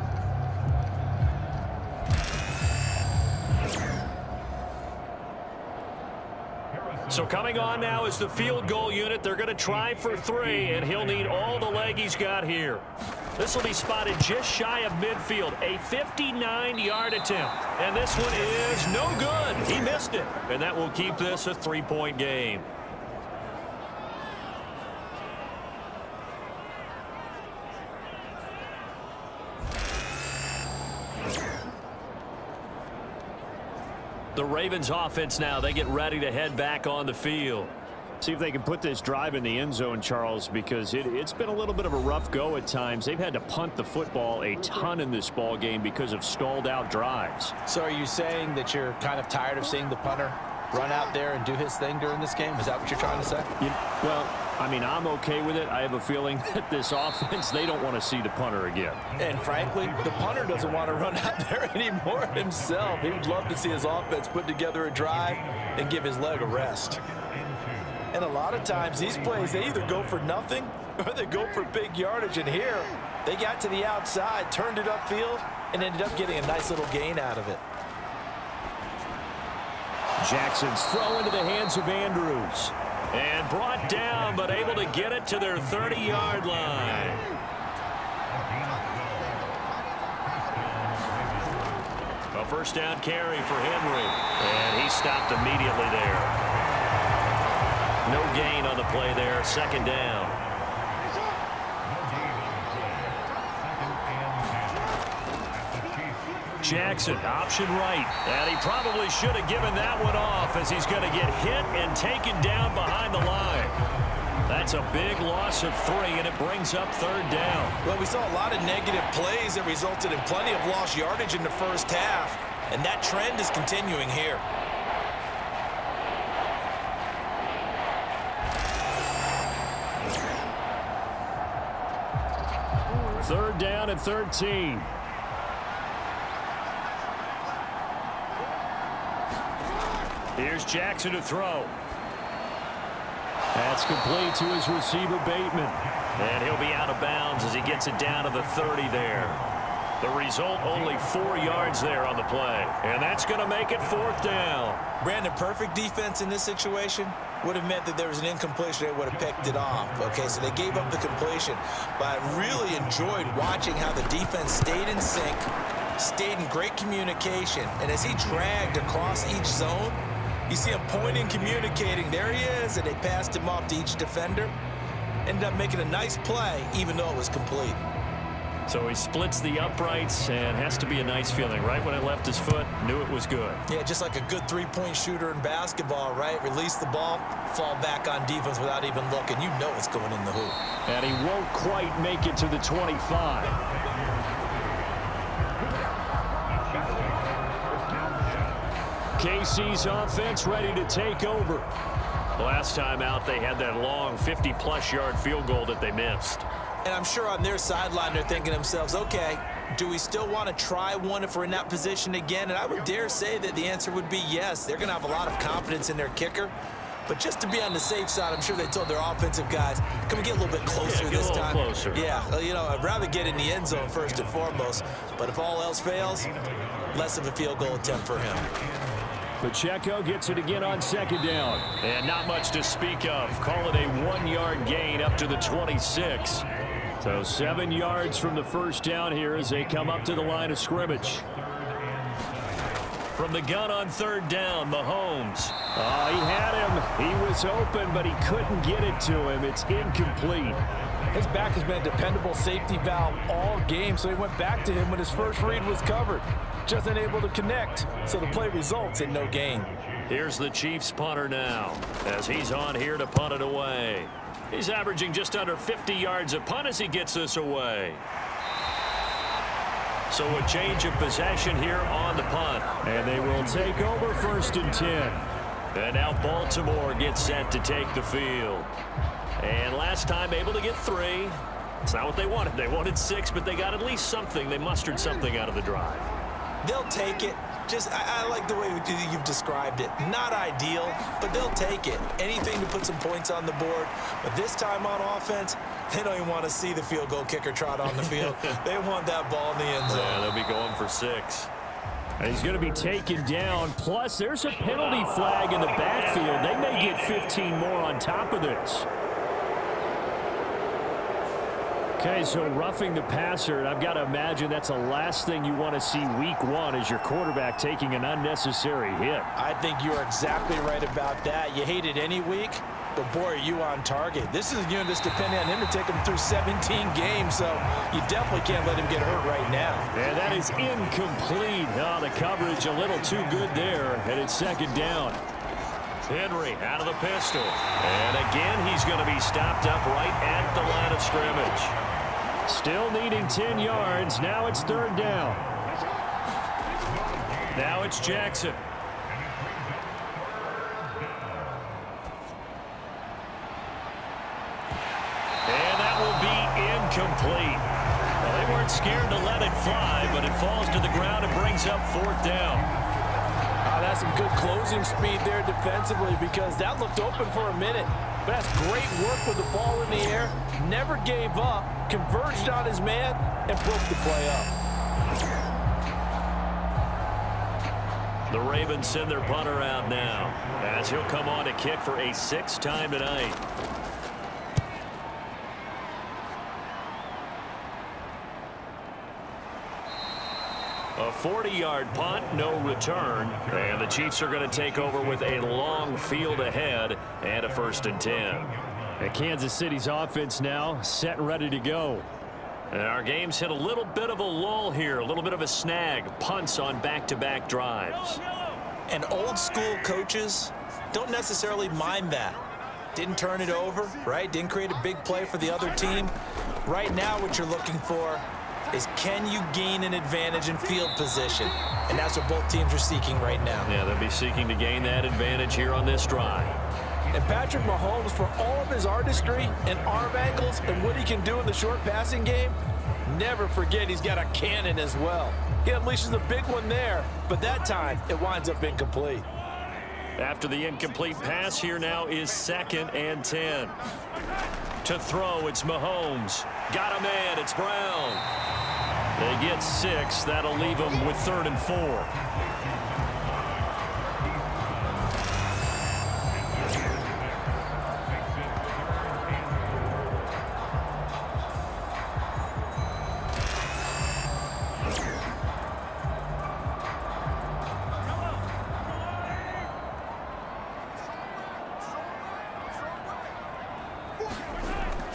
So coming on now is the field goal unit. They're going to try for 3, and he'll need all the leg he's got here. This will be spotted just shy of midfield. A 59-yard attempt. And this one is no good. He missed it. And that will keep this a 3-point game. The Ravens offense now, they get ready to head back on the field. See if they can put this drive in the end zone, Charles, because it's been a little bit of a rough go at times. They've had to punt the football a ton in this ball game because of stalled out drives. So are you saying that you're kind of tired of seeing the punter run out there and do his thing during this game? Is that what you're trying to say? Well, I mean, I'm okay with it. I have a feeling that this offense, they don't want to see the punter again. And frankly, the punter doesn't want to run out there anymore himself. He would love to see his offense put together a drive and give his leg a rest. And a lot of times, these plays, they either go for nothing or they go for big yardage. And here, they got to the outside, turned it upfield, and ended up getting a nice little gain out of it. Jackson's throw into the hands of Andrews. And brought down, but able to get it to their 30-yard line. A 1st down carry for Henry. And he stopped immediately there. No gain on the play there. 2nd down. Jackson, option right. And he probably should have given that one off as he's going to get hit and taken down behind the line. That's a big loss of 3, and it brings up 3rd down. Well, we saw a lot of negative plays that resulted in plenty of lost yardage in the first half, and that trend is continuing here. 3rd down and 13. Here's Jackson to throw. That's complete to his receiver, Bateman. And he'll be out of bounds as he gets it down to the 30 there. The result, only 4 yards there on the play. And that's going to make it 4th down. Brandon, perfect defense in this situation. would have meant that there was an incompletion. They would have picked it off. Okay, so they gave up the completion. But I really enjoyed watching how the defense stayed in sync, stayed in great communication. And as he dragged across each zone, you see him pointing, communicating. There he is, and they passed him off to each defender. Ended up making a nice play, even though it was complete. So he splits the uprights, and has to be a nice feeling. Right when it left his foot, knew it was good. Yeah, just like a good three-point shooter in basketball, right? Release the ball, fall back on defense without even looking. You know it's going in the hoop. And he won't quite make it to the 25. KC's offense ready to take over. Last time out, they had that long 50-plus yard field goal that they missed. And I'm sure on their sideline, they're thinking to themselves, okay, do we still want to try one if we're in that position again? And I would dare say that the answer would be yes. They're going to have a lot of confidence in their kicker. But just to be on the safe side, I'm sure they told their offensive guys, can we get a little bit closer this time? Closer. Yeah, you know, I'd rather get in the end zone first and foremost. But if all else fails, less of a field goal attempt for him. Pacheco gets it again on second down. And not much to speak of. Call it a 1-yard gain up to the 26. So 7 yards from the first down here as they come up to the line of scrimmage. From the gun on third down, Mahomes. He had him. He was open, but he couldn't get it to him. It's incomplete. His back has been a dependable safety valve all game, so he went back to him when his first read was covered. Just unable to connect, so the play results in no gain. Here's the Chiefs punter now, as he's on here to punt it away. He's averaging just under 50 yards a punt as he gets this away. So a change of possession here on the punt. And they will take over 1st and 10. And now Baltimore gets set to take the field. And last time able to get 3. It's not what they wanted. They wanted 6, but they got at least something. They mustered something out of the drive. They'll take it. I like the way you've described it. Not ideal, but they'll take it. Anything to put some points on the board. But this time on offense, they don't even want to see the field goal kicker trot on the field. They want that ball in the end zone. Yeah, they'll be going for 6. And he's going to be taken down. Plus, there's a penalty flag in the backfield. They may get 15 more on top of this. Okay, so roughing the passer, and I've got to imagine that's the last thing you want to see week 1 is your quarterback taking an unnecessary hit. I think you're exactly right about that. You hate it any week, but boy, are you on target. This is just depending on him to take him through 17 games, so you definitely can't let him get hurt right now. And that is incomplete. Oh, the coverage a little too good there, and it's 2nd down. Henry out of the pistol. And again, he's going to be stopped up right at the line of scrimmage. Still needing 10 yards. Now it's 3rd down. Now it's Jackson. And that will be incomplete. Well, they weren't scared to let it fly, but it falls to the ground and brings up 4th down. That's some good closing speed there defensively because that looked open for a minute. But that's great work with the ball in the air. Never gave up, converged on his man, and broke the play up. The Ravens send their punter out now as he'll come on to kick for a 6th time tonight. A 40-yard punt, no return. And the Chiefs are going to take over with a long field ahead and a 1st and 10. And Kansas City's offense now set and ready to go. And our game's hit a little bit of a lull here, a little bit of a snag. Punts on back-to-back drives. And old school coaches don't necessarily mind that. Didn't turn it over, right? Didn't create a big play for the other team. Right now what you're looking for is can you gain an advantage in field position? And that's what both teams are seeking right now. Yeah, they'll be seeking to gain that advantage here on this drive. And Patrick Mahomes, for all of his artistry and arm angles and what he can do in the short passing game, never forget he's got a cannon as well. He unleashes a big one there, but that time it winds up incomplete. After the incomplete pass, here now is 2nd and 10. To throw, it's Mahomes. Got a man, it's Brown. They get 6. That'll leave them with 3rd and 4.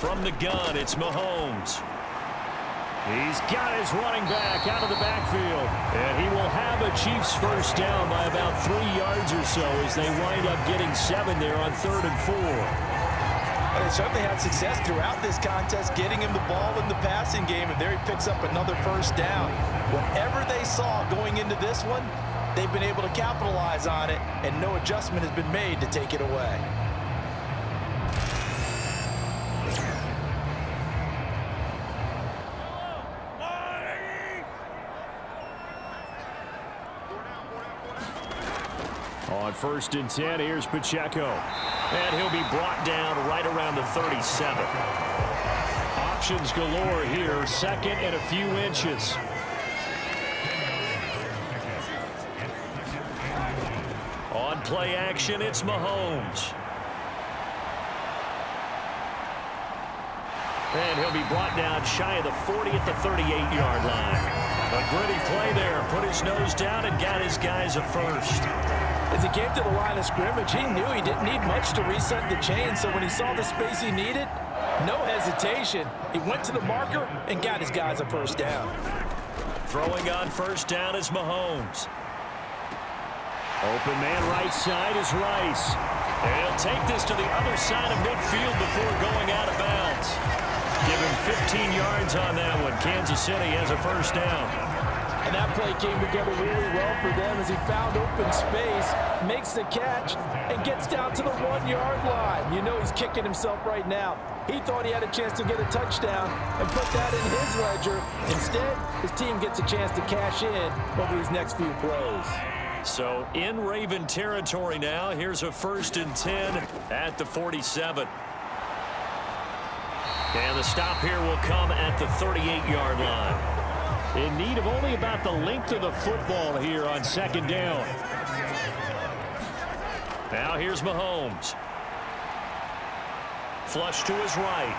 From the gun, it's Mahomes. He's got his running back out of the backfield. And he will have a Chiefs first down by about 3 yards or so as they wind up getting 7 there on 3rd and 4. Well, they certainly had success throughout this contest, getting him the ball in the passing game, and there he picks up another first down. Whatever they saw going into this one, they've been able to capitalize on it, and no adjustment has been made to take it away. On 1st and 10, here's Pacheco. And he'll be brought down right around the 37. Options galore here, 2nd and a few inches. On play action, it's Mahomes. And he'll be brought down shy of the 40 at the 38-yard line. A gritty play there, put his nose down and got his guys a first. As he came to the line of scrimmage, he knew he didn't need much to reset the chain, so when he saw the space he needed, no hesitation. He went to the marker and got his guys a first down. Throwing on first down is Mahomes. Open man right side is Rice. And he'll take this to the other side of midfield before going out of bounds. Give him 15 yards on that one. Kansas City has a first down. And that play came together really well for them as he found open space, makes the catch, and gets down to the 1-yard line. You know he's kicking himself right now. He thought he had a chance to get a touchdown and put that in his ledger. Instead, his team gets a chance to cash in over these next few plays. So in Raven territory now, here's a 1st and 10 at the 47. And the stop here will come at the 38-yard line. In need of only about the length of the football here on 2nd down. Now here's Mahomes. Flush to his right.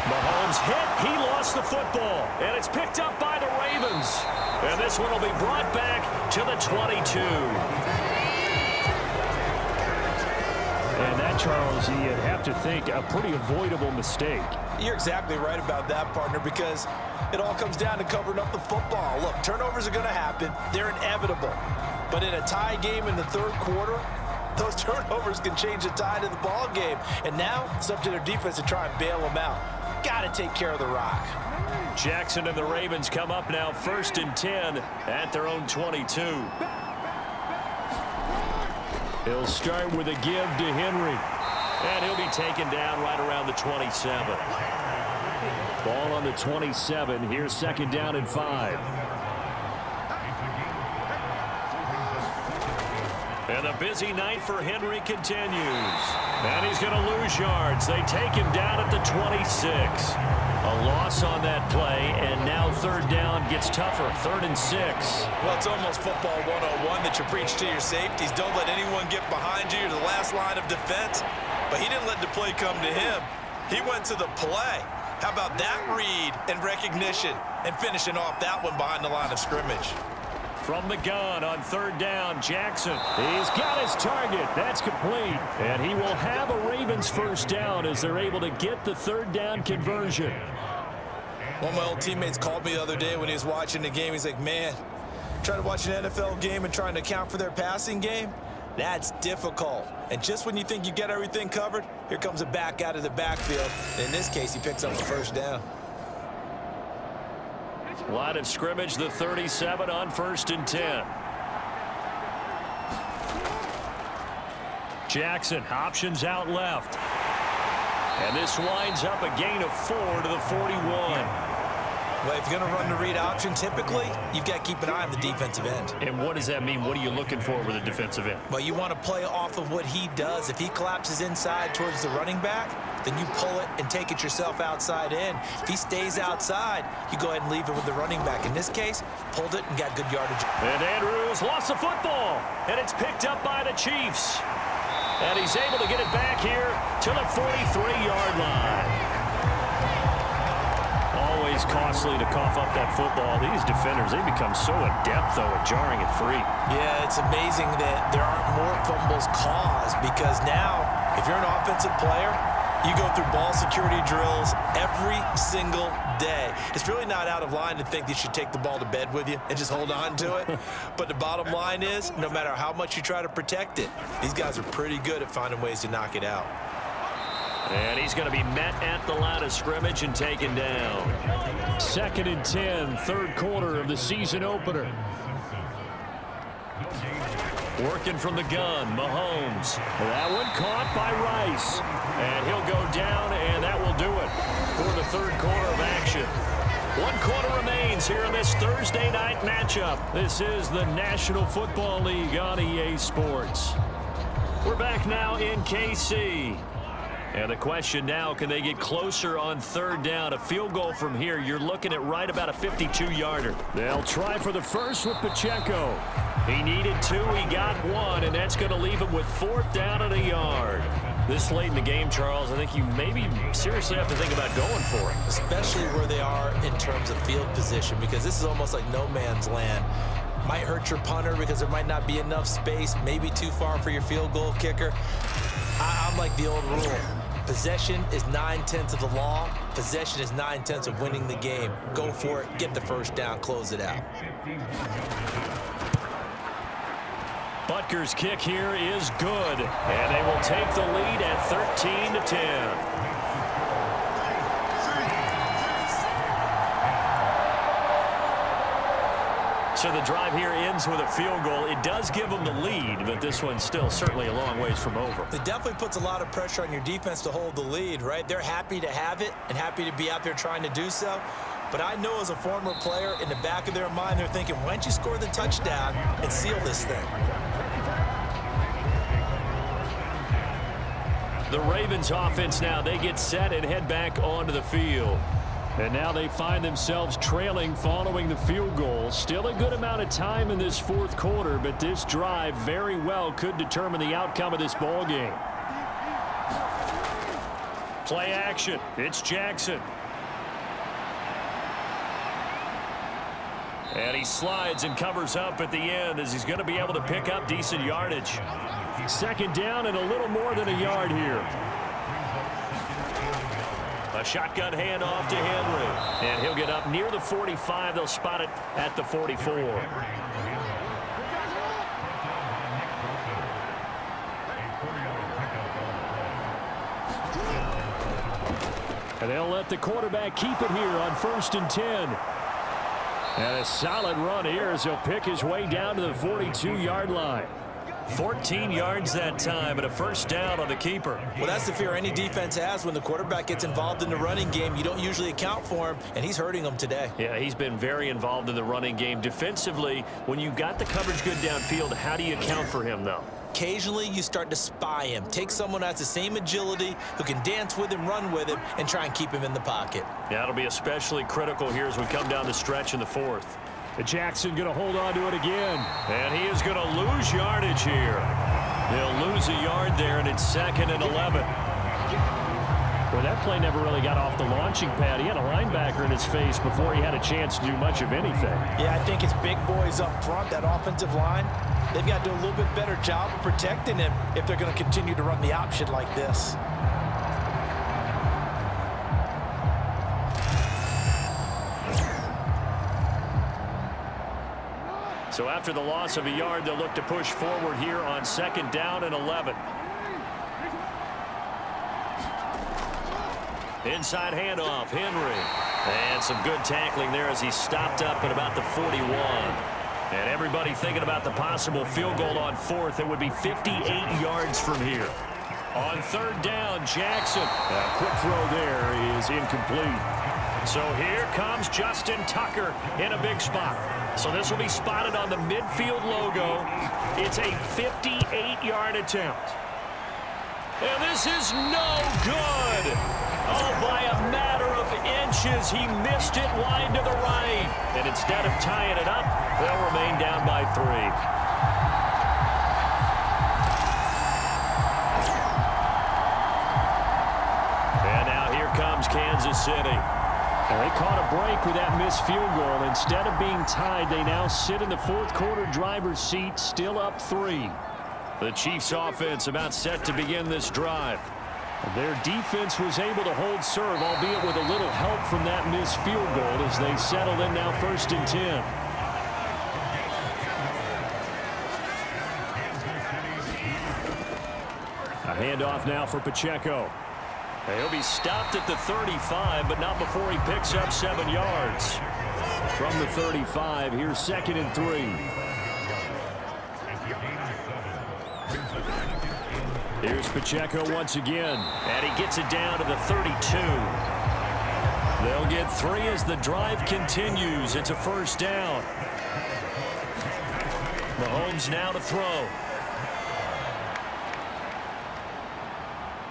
Mahomes hit. He lost the football. And it's picked up by the Ravens. And this one will be brought back to the 22. And that, Charles, you'd have to think a pretty avoidable mistake. You're exactly right about that, partner, because it all comes down to covering up the football. Look, turnovers are going to happen. They're inevitable. But in a tie game in the 3rd quarter, those turnovers can change the tide of the ball game. And now it's up to their defense to try and bail them out. Got to take care of the rock. Jackson and the Ravens come up now 1st and 10 at their own 22. He'll start with a give to Henry. And he'll be taken down right around the 27. Ball on the 27. Here's 2nd down and 5. And a busy night for Henry continues. And he's going to lose yards. They take him down at the 26. A loss on that play, and now 3rd down gets tougher. 3rd and 6. Well, it's almost football 101 that you preach to your safeties. Don't let anyone get behind you to the last line of defense. But he didn't let the play come to him. He went to the play. How about that read and recognition and finishing off that one behind the line of scrimmage? From the gun on 3rd down, Jackson. He's got his target. That's complete. And he will have a Ravens first down as they're able to get the 3rd down conversion. One of my old teammates called me the other day when he was watching the game. He's like, man, trying to watch an NFL game and trying to account for their passing game, that's difficult. And just when you think you get everything covered, here comes a back out of the backfield. In this case, he picks up the first down. Line of scrimmage, the 37 on 1st and 10. Jackson, options out left. And this winds up a gain of 4 to the 41. Well, if you're going to run the read option, typically, you've got to keep an eye on the defensive end. And what does that mean? What are you looking for with a defensive end? Well, you want to play off of what he does. If he collapses inside towards the running back, then you pull it and take it yourself outside in. If he stays outside, you go ahead and leave it with the running back. In this case, pulled it and got good yardage. And Andrews lost the football, and it's picked up by the Chiefs. And he's able to get it back here to the 43-yard line. Always costly to cough up that football. These defenders, they become so adept, though, at jarring it free. Yeah, it's amazing that there aren't more fumbles caused because now, if you're an offensive player, You go through ball security drills every single day. It's really not out of line to think you should take the ball to bed with you and just hold on to it. But the bottom line is, no matter how much you try to protect it, these guys are pretty good at finding ways to knock it out. And he's going to be met at the line of scrimmage and taken down. 2nd and 10, third quarter of the season opener. Working from the gun, Mahomes. That one caught by Rice. And he'll go down, and that will do it for the third quarter of action. 1 quarter remains here in this Thursday night matchup. This is the National Football League on EA Sports. We're back now in KC. And the question now, can they get closer on third down? A field goal from here, you're looking at right about a 52-yarder. They'll try for the first with Pacheco. He needed 2, he got 1, and that's going to leave him with 4th down and a yard. This late in the game, Charles, I think you maybe seriously have to think about going for it. Especially where they are in terms of field position, because this is almost like no man's land. Might hurt your punter because there might not be enough space, maybe too far for your field goal kicker. I'm like the old rule. Possession is 9/10 of the law. Possession is 9/10 of winning the game. Go for it, get the first down, close it out. Butker's kick here is good, and they will take the lead at 13-10. So the drive here ends with a field goal. It does give them the lead, but this one's still certainly a long ways from over. It definitely puts a lot of pressure on your defense to hold the lead, right? They're happy to have it and happy to be out there trying to do so. But I know as a former player, in the back of their mind, they're thinking, why don't you score the touchdown and seal this thing? The Ravens offense now, they get set and head back onto the field. And now they find themselves trailing following the field goal. Still a good amount of time in this fourth quarter, but this drive very well could determine the outcome of this ball game. Play action. It's Jackson. And he slides and covers up at the end as he's going to be able to pick up decent yardage. 2nd down and a little more than a yard here. A shotgun handoff to Henry. And he'll get up near the 45. They'll spot it at the 44. And they'll let the quarterback keep it here on 1st and 10. And a solid run here as he'll pick his way down to the 42-yard line. 14 yards that time and a first down on the keeper. Well, that's the fear any defense has when the quarterback gets involved in the running game. You don't usually account for him, and he's hurting them today. Yeah, he's been very involved in the running game. Defensively, when you've got the coverage good downfield, how do you account for him, though? Occasionally, you start to spy him. Take someone who has the same agility, who can dance with him, run with him, and try and keep him in the pocket. Yeah, it'll be especially critical here as we come down the stretch in the fourth. Jackson going to hold on to it again. And he is going to lose yardage here. He'll lose a yard there, and it's 2nd and 11. Well, that play never really got off the launching pad. He had a linebacker in his face before he had a chance to do much of anything. Yeah, I think his big boys up front, that offensive line, they've got to do a little bit better job of protecting him if they're going to continue to run the option like this. So after the loss of a yard, they'll look to push forward here on 2nd down and 11. Inside handoff, Henry. And some good tackling there as he stopped up at about the 41. And everybody thinking about the possible field goal on 4th. It would be 58 yards from here. On 3rd down, Jackson. A quick throw there is incomplete. So here comes Justin Tucker in a big spot. So this will be spotted on the midfield logo. It's a 58-yard attempt. And this is no good. Oh, by a matter of inches, he missed it wide to the right. And instead of tying it up, they'll remain down by 3. And now here comes Kansas City. And they caught a break with that missed field goal. Instead of being tied, they now sit in the fourth quarter driver's seat, still up 3. The Chiefs offense about set to begin this drive. Their defense was able to hold serve, albeit with a little help from that missed field goal as they settled in now 1st and 10. A handoff now for Pacheco. He'll be stopped at the 35, but not before he picks up 7 yards. From the 35, here's 2nd and 3. Here's Pacheco once again, and he gets it down to the 32. They'll get 3 as the drive continues. It's a 1st down. Mahomes now to throw.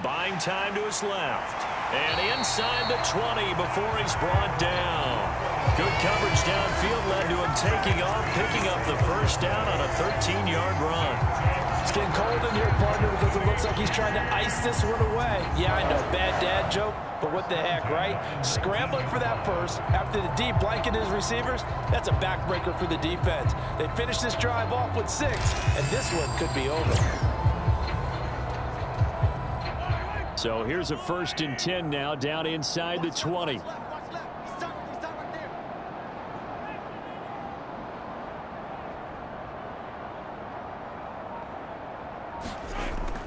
Buying time to his left. And inside the 20 before he's brought down. Good coverage downfield led to him taking off, picking up the 1st down on a 13-yard run. It's getting cold in here, partner, because it looks like he's trying to ice this one away. Yeah, I know, bad dad joke, but what the heck, right? Scrambling for that 1st after the deep blanket his receivers, that's a backbreaker for the defense. They finished this drive off with 6, and this one could be over. So here's a 1st and 10 now, down inside the 20.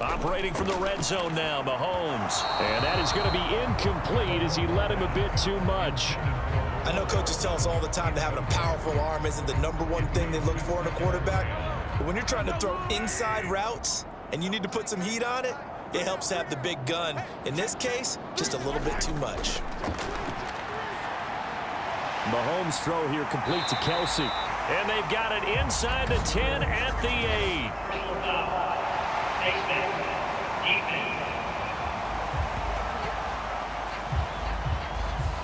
Operating from the red zone now, Mahomes. And that is going to be incomplete as he led him a bit too much. I know coaches tell us all the time that having a powerful arm isn't the #1 thing they look for in a quarterback. But when you're trying to throw inside routes and you need to put some heat on it, it helps to have the big gun. In this case, just a little bit too much. Mahomes' throw here complete to Kelsey. And they've got it inside the 10 at the 8.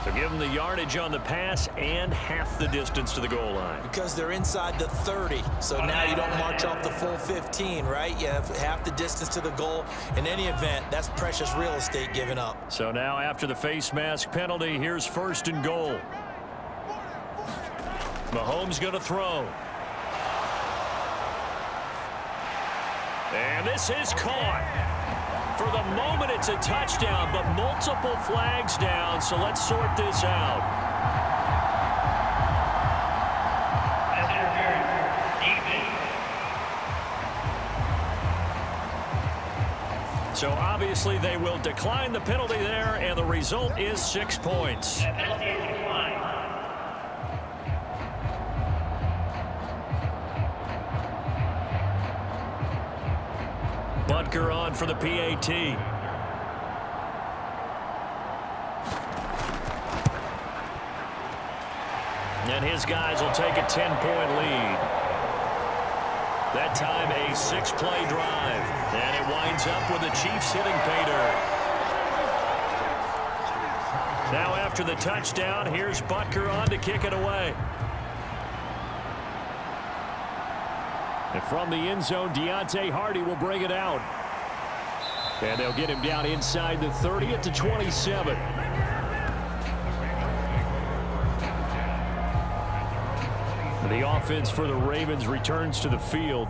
So give them the yardage on the pass and half the distance to the goal line. Because they're inside the 30, so now you don't march off the full 15, right? You have half the distance to the goal. In any event, that's precious real estate given up. So now after the face mask penalty, here's 1st and goal. Mahomes going to throw. And this is caught. For the moment, it's a touchdown, but multiple flags down, so let's sort this out. So obviously they will decline the penalty there, and the result is 6 points. Butker on for the PAT. And his guys will take a 10-point lead. That time a 6-play drive. And it winds up with the Chiefs hitting pay dirt. Now after the touchdown, here's Butker on to kick it away. And from the end zone, Deontay Hardy will bring it out. And they'll get him down inside the 30 at the 27. The offense for the Ravens returns to the field.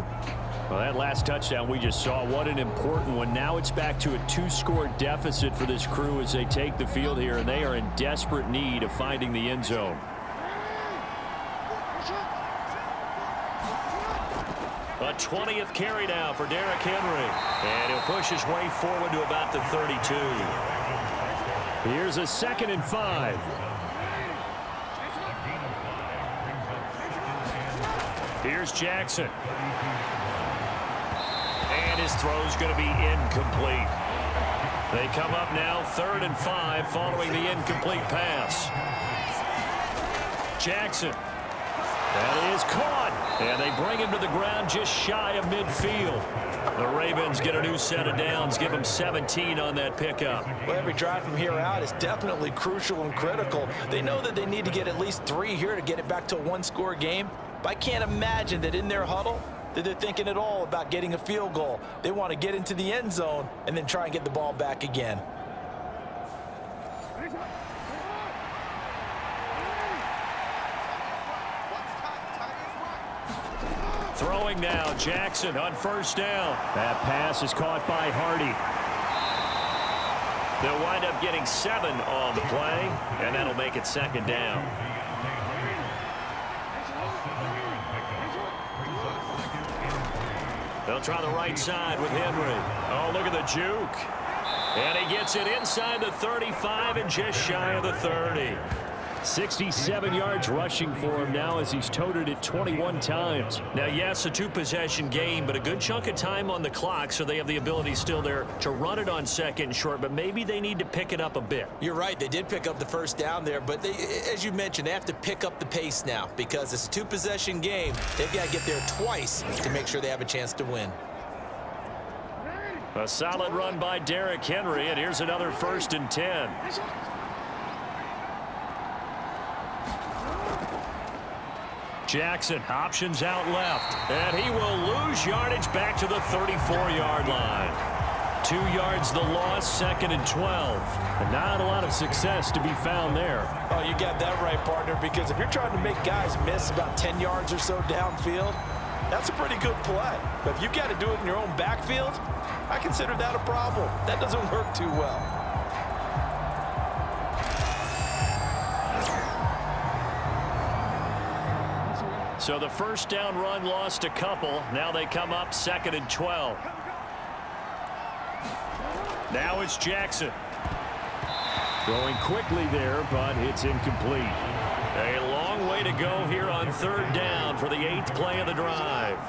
Well, that last touchdown we just saw, what an important one. Now it's back to a 2-score deficit for this crew as they take the field here, and they are in desperate need of finding the end zone. A 20th carry now for Derrick Henry. And he'll push his way forward to about the 32. Here's a 2nd and 5. Here's Jackson. And his throw's going to be incomplete. They come up now 3rd and 5 following the incomplete pass. Jackson. That is caught. And they bring him to the ground just shy of midfield. The Ravens get a new set of downs, give them 17 on that pickup. Well, every drive from here out is definitely crucial and critical. They know that they need to get at least 3 here to get it back to a 1-score game. But I can't imagine that in their huddle that they're thinking at all about getting a field goal. They want to get into the end zone and then try and get the ball back again. Throwing now, Jackson on 1st down. That pass is caught by Hardy. They'll wind up getting 7 on the play, and that'll make it 2nd down. They'll try the right side with Henry. Oh, look at the juke. And he gets it inside the 35 and just shy of the 30. 67 yards rushing for him now as he's toted it 21 times. Now, yes, a 2-possession game, but a good chunk of time on the clock, so they have the ability still there to run it on 2nd and short, but maybe they need to pick it up a bit. You're right. They did pick up the 1st down there, but they, as you mentioned, they have to pick up the pace now because it's a 2-possession game. They've got to get there twice to make sure they have a chance to win. A solid run by Derrick Henry, and here's another 1st and 10. Jackson options out left, and he will lose yardage back to the 34-yard line. 2 yards the loss, 2nd and 12. And not a lot of success to be found there. Oh, you got that right, partner, because if you're trying to make guys miss about 10 yards or so downfield, that's a pretty good play. But if you've got to do it in your own backfield, I consider that a problem. That doesn't work too well. So the 1st down run lost a couple. Now they come up 2nd and 12. Now it's Jackson. Throwing quickly there, but it's incomplete. A long way to go here on 3rd down for the 8th play of the drive.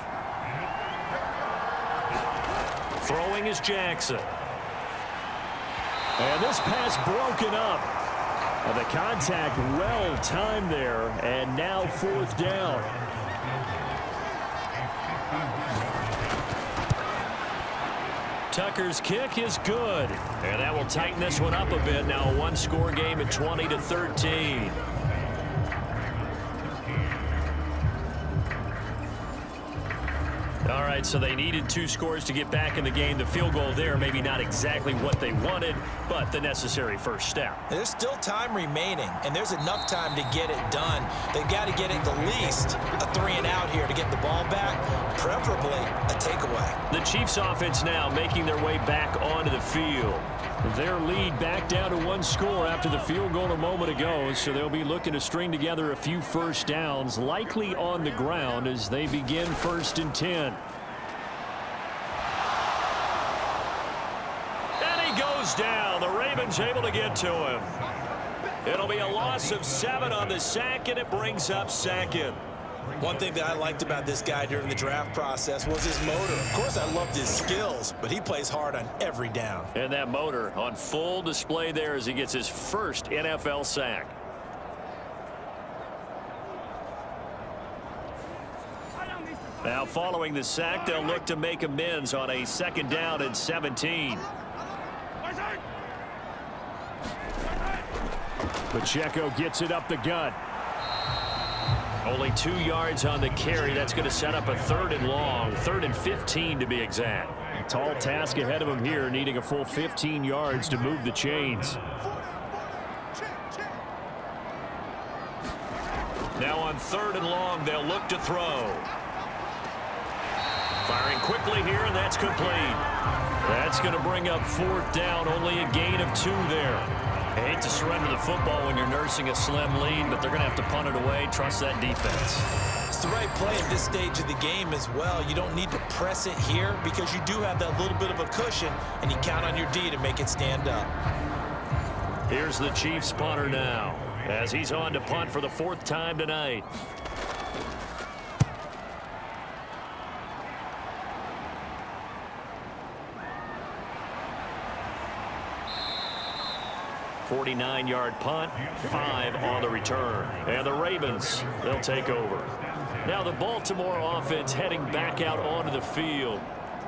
Throwing is Jackson. And this pass broken up. The contact well timed there, and now 4th down. Tucker's kick is good, and that will tighten this one up a bit. Now a 1-score game at 20-13. All right, so they needed 2 scores to get back in the game. The field goal there, maybe not exactly what they wanted, but the necessary first step. There's still time remaining, and there's enough time to get it done. They've got to get at the least a 3-and-out here to get the ball back, preferably a takeaway. The Chiefs offense now making their way back onto the field. Their lead back down to 1 score after the field goal a moment ago, so they'll be looking to string together a few 1st downs, likely on the ground as they begin 1st and 10. And he goes down. The Ravens able to get to him. It'll be a loss of 7 on the sack, and it brings up 2nd. One thing that I liked about this guy during the draft process was his motor. Of course, I loved his skills, but he plays hard on every down. And that motor on full display there as he gets his 1st NFL sack. Now, following the sack, they'll look to make amends on a 2nd down and 17. Pacheco gets it up the gut. Only 2 yards on the carry. That's going to set up a 3rd and long, 3rd and 15 to be exact. Tall task ahead of him here, needing a full 15 yards to move the chains. Now on 3rd and long, they'll look to throw. Firing quickly here, and that's complete. That's going to bring up 4th down, only a gain of 2 there. I hate to surrender the football when you're nursing a slim lead, but they're going to have to punt it away. Trust that defense. It's the right play at this stage of the game as well. You don't need to press it here because you do have that little bit of a cushion, and you count on your D to make it stand up. Here's the Chiefs punter now as he's on to punt for the 4th time tonight. .49-yard punt, 5 on the return. And the Ravens, they'll take over. Now the Baltimore offense heading back out onto the field.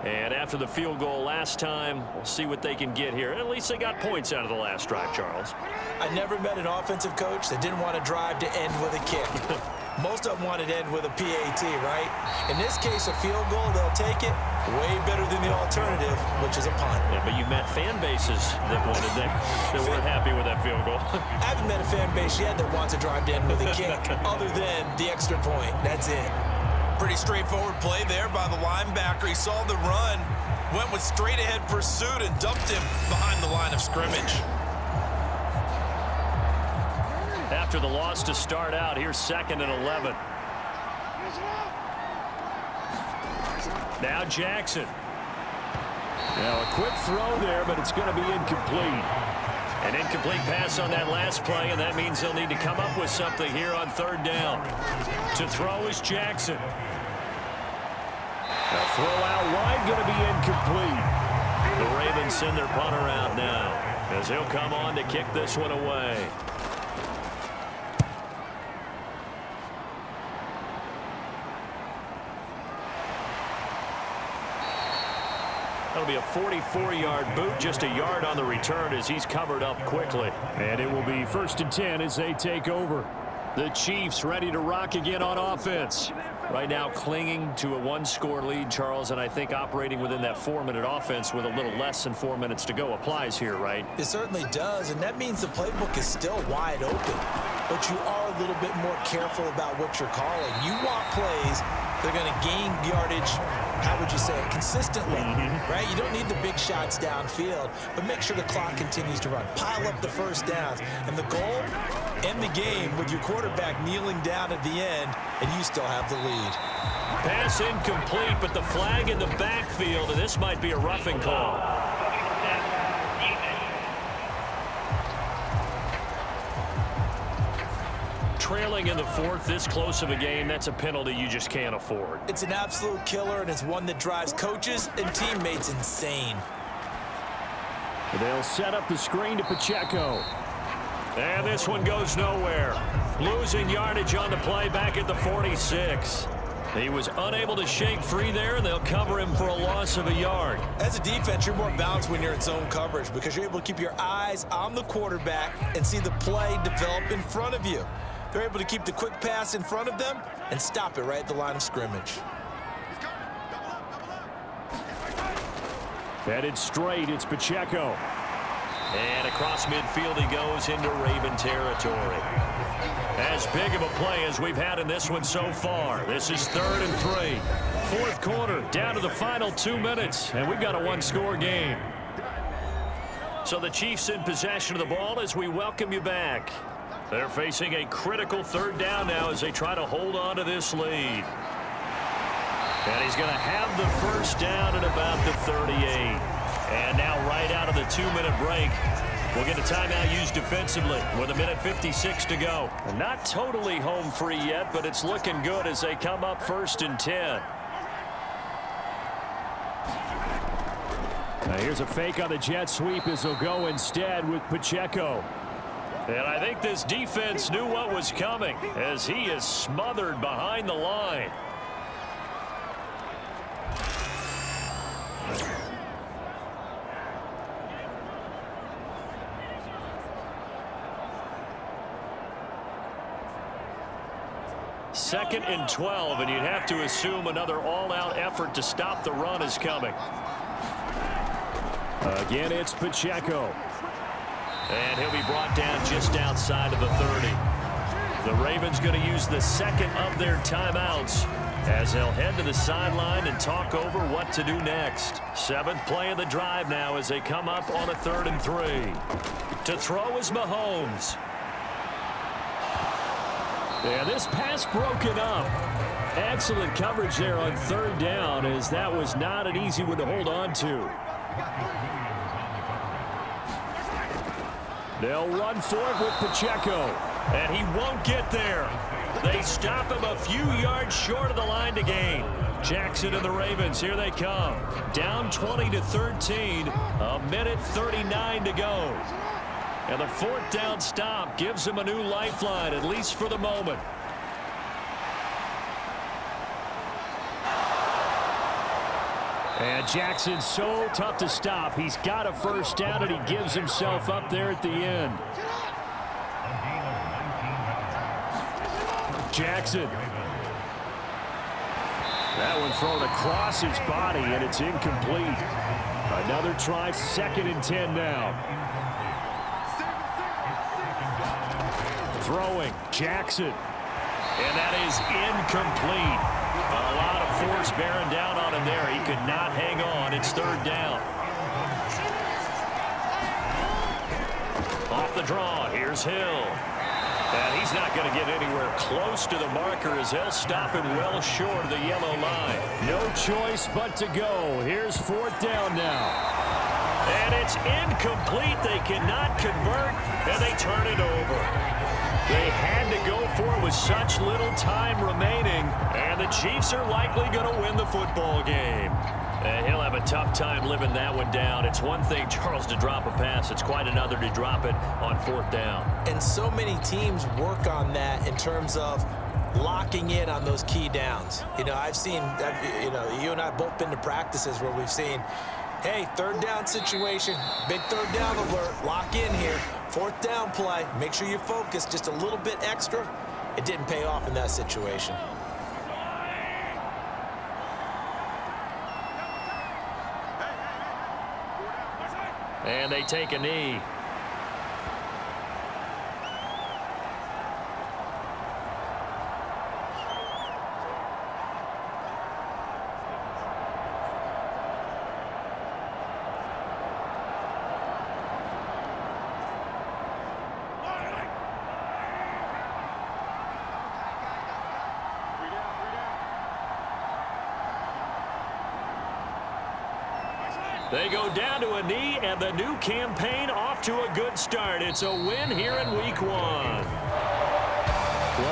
And after the field goal last time, we'll see what they can get here. At least they got points out of the last drive, Charles. I never met an offensive coach that didn't want to drive to end with a kick. Most of them wanted to end with a PAT, right? In this case, a field goal, they'll take it. Way better than the alternative, which is a punt. Yeah, but you've met fan bases that wanted that weren't happy with that field goal. I haven't met a fan base yet that wants to drive to end with a kick, other than the extra point. That's it. Pretty straightforward play there by the linebacker. He saw the run. Went with straight-ahead pursuit and dumped him behind the line of scrimmage. After the loss to start out, here's 2nd and 11. Now Jackson. Now a quick throw there, but it's going to be incomplete. An incomplete pass on that last play, and that means they'll need to come up with something here on 3rd down. To throw is Jackson. A throw out wide, going to be incomplete. The Ravens send their punter out now as he'll come on to kick this one away. That'll be a 44-yard boot, just a yard on the return as he's covered up quickly. And it will be 1st and 10 as they take over. The Chiefs ready to rock again on offense. Right now clinging to a 1-score lead, Charles, and I think operating within that 4-minute offense with a little less than 4 minutes to go applies here, right? It certainly does, and that means the playbook is still wide open. But you are a little bit more careful about what you're calling. You want plays that are going to gain yardage, how would you say it, consistently, right? You don't need the big shots downfield, but make sure the clock continues to run. Pile up the first downs, and the goal, end the game with your quarterback kneeling down at the end, and you still have the lead. Pass incomplete, but the flag in the backfield, and this might be a roughing call. Trailing in the 4th, this close of a game, that's a penalty you just can't afford. It's an absolute killer, and it's one that drives coaches and teammates insane. They'll set up the screen to Pacheco. And this one goes nowhere. Losing yardage on the play back at the 46. He was unable to shake free there, and they'll cover him for a loss of a yard. As a defense, you're more balanced when you're in zone coverage because you're able to keep your eyes on the quarterback and see the play develop in front of you. They're able to keep the quick pass in front of them and stop it right at the line of scrimmage. Headed straight, it's Pacheco. And across midfield he goes into Raven territory. As big of a play as we've had in this one so far. This is 3rd and 3. 4th quarter, down to the final 2 minutes, and we've got a 1-score game. So the Chiefs in possession of the ball as we welcome you back. They're facing a critical 3rd down now as they try to hold on to this lead. And he's going to have the 1st down at about the 38. And now right out of the 2-minute break, we'll get a timeout used defensively with 1:56 to go. Not totally home free yet, but it's looking good as they come up 1st and 10. Now here's a fake on the jet sweep as they'll go instead with Pacheco. And I think this defense knew what was coming as he is smothered behind the line. Second and 12, and you'd have to assume another all-out effort to stop the run is coming. Again, it's Pacheco. And he'll be brought down just outside of the 30. The Ravens going to use the 2nd of their timeouts as they'll head to the sideline and talk over what to do next. 7th play of the drive now as they come up on a 3rd and 3. To throw is Mahomes. Yeah, this pass broken up. Excellent coverage there on 3rd down as that was not an easy one to hold on to. They'll run for it with Pacheco. And he won't get there. They stop him a few yards short of the line to gain. Jackson and the Ravens, here they come. Down 20-13, 1:39 to go. And the 4th down stop gives him a new lifeline, at least for the moment. And Jackson's so tough to stop. He's got a 1st down, and he gives himself up there at the end. Jackson. That one thrown across his body, and it's incomplete. Another try, 2nd and 10 now. Throwing, Jackson. And that is incomplete. A lot of force bearing down on him there. He could not hang on. It's third down. Off the draw, here's Hill. And he's not going to get anywhere close to the marker as they'll stop him well short of the yellow line. No choice but to go. Here's fourth down now. And it's incomplete. They cannot convert, and they turn it over. They had to go for it with such little time remaining, and the Chiefs are likely going to win the football game. And he'll have a tough time living that one down. It's one thing, Charles, to drop a pass. It's quite another to drop it on fourth down. And so many teams work on that in terms of locking in on those key downs. You know, I've seen, you and I have both been to practices where we've seen, hey, third down situation, big third down alert, lock in here. Fourth down play, make sure you focus just a little bit extra. It didn't pay off in that situation. And they take a knee. They go down to a knee, and the new campaign off to a good start. It's a win here in week 1. Well,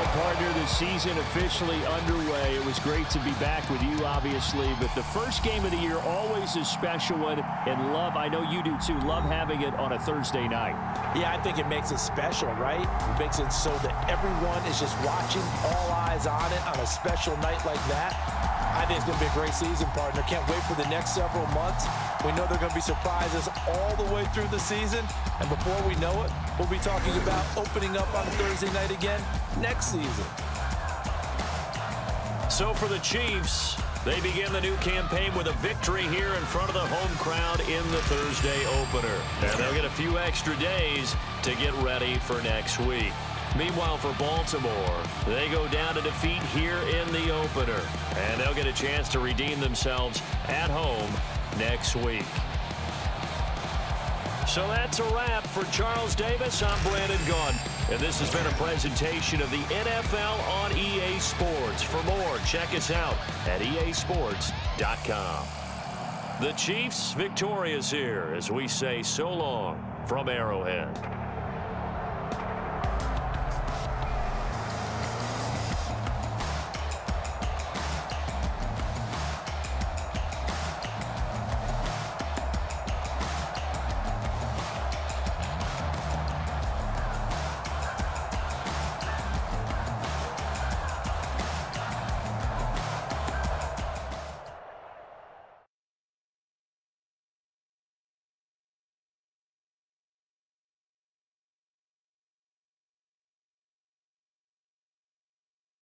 partner, the season officially underway. It was great to be back with you, obviously, but the first game of the year always a special one, and love, I know you do too, love having it on a Thursday night. Yeah, I think it makes it special, right? It makes it so that everyone is just watching, all eyes on it on a special night like that. I think it's going to be a great season, partner. Can't wait for the next several months. We know there are going to be surprises all the way through the season. And before we know it, we'll be talking about opening up on a Thursday night again next season. So for the Chiefs, they begin the new campaign with a victory here in front of the home crowd in the Thursday opener. And they'll get a few extra days to get ready for next week. Meanwhile, for Baltimore, they go down to defeat here in the opener. And they'll get a chance to redeem themselves at home next week. So that's a wrap for Charles Davis. I'm Brandon Gaudin, and this has been a presentation of the NFL on EA Sports. For more, check us out at easports.com. The Chiefs victorious here as we say so long from Arrowhead.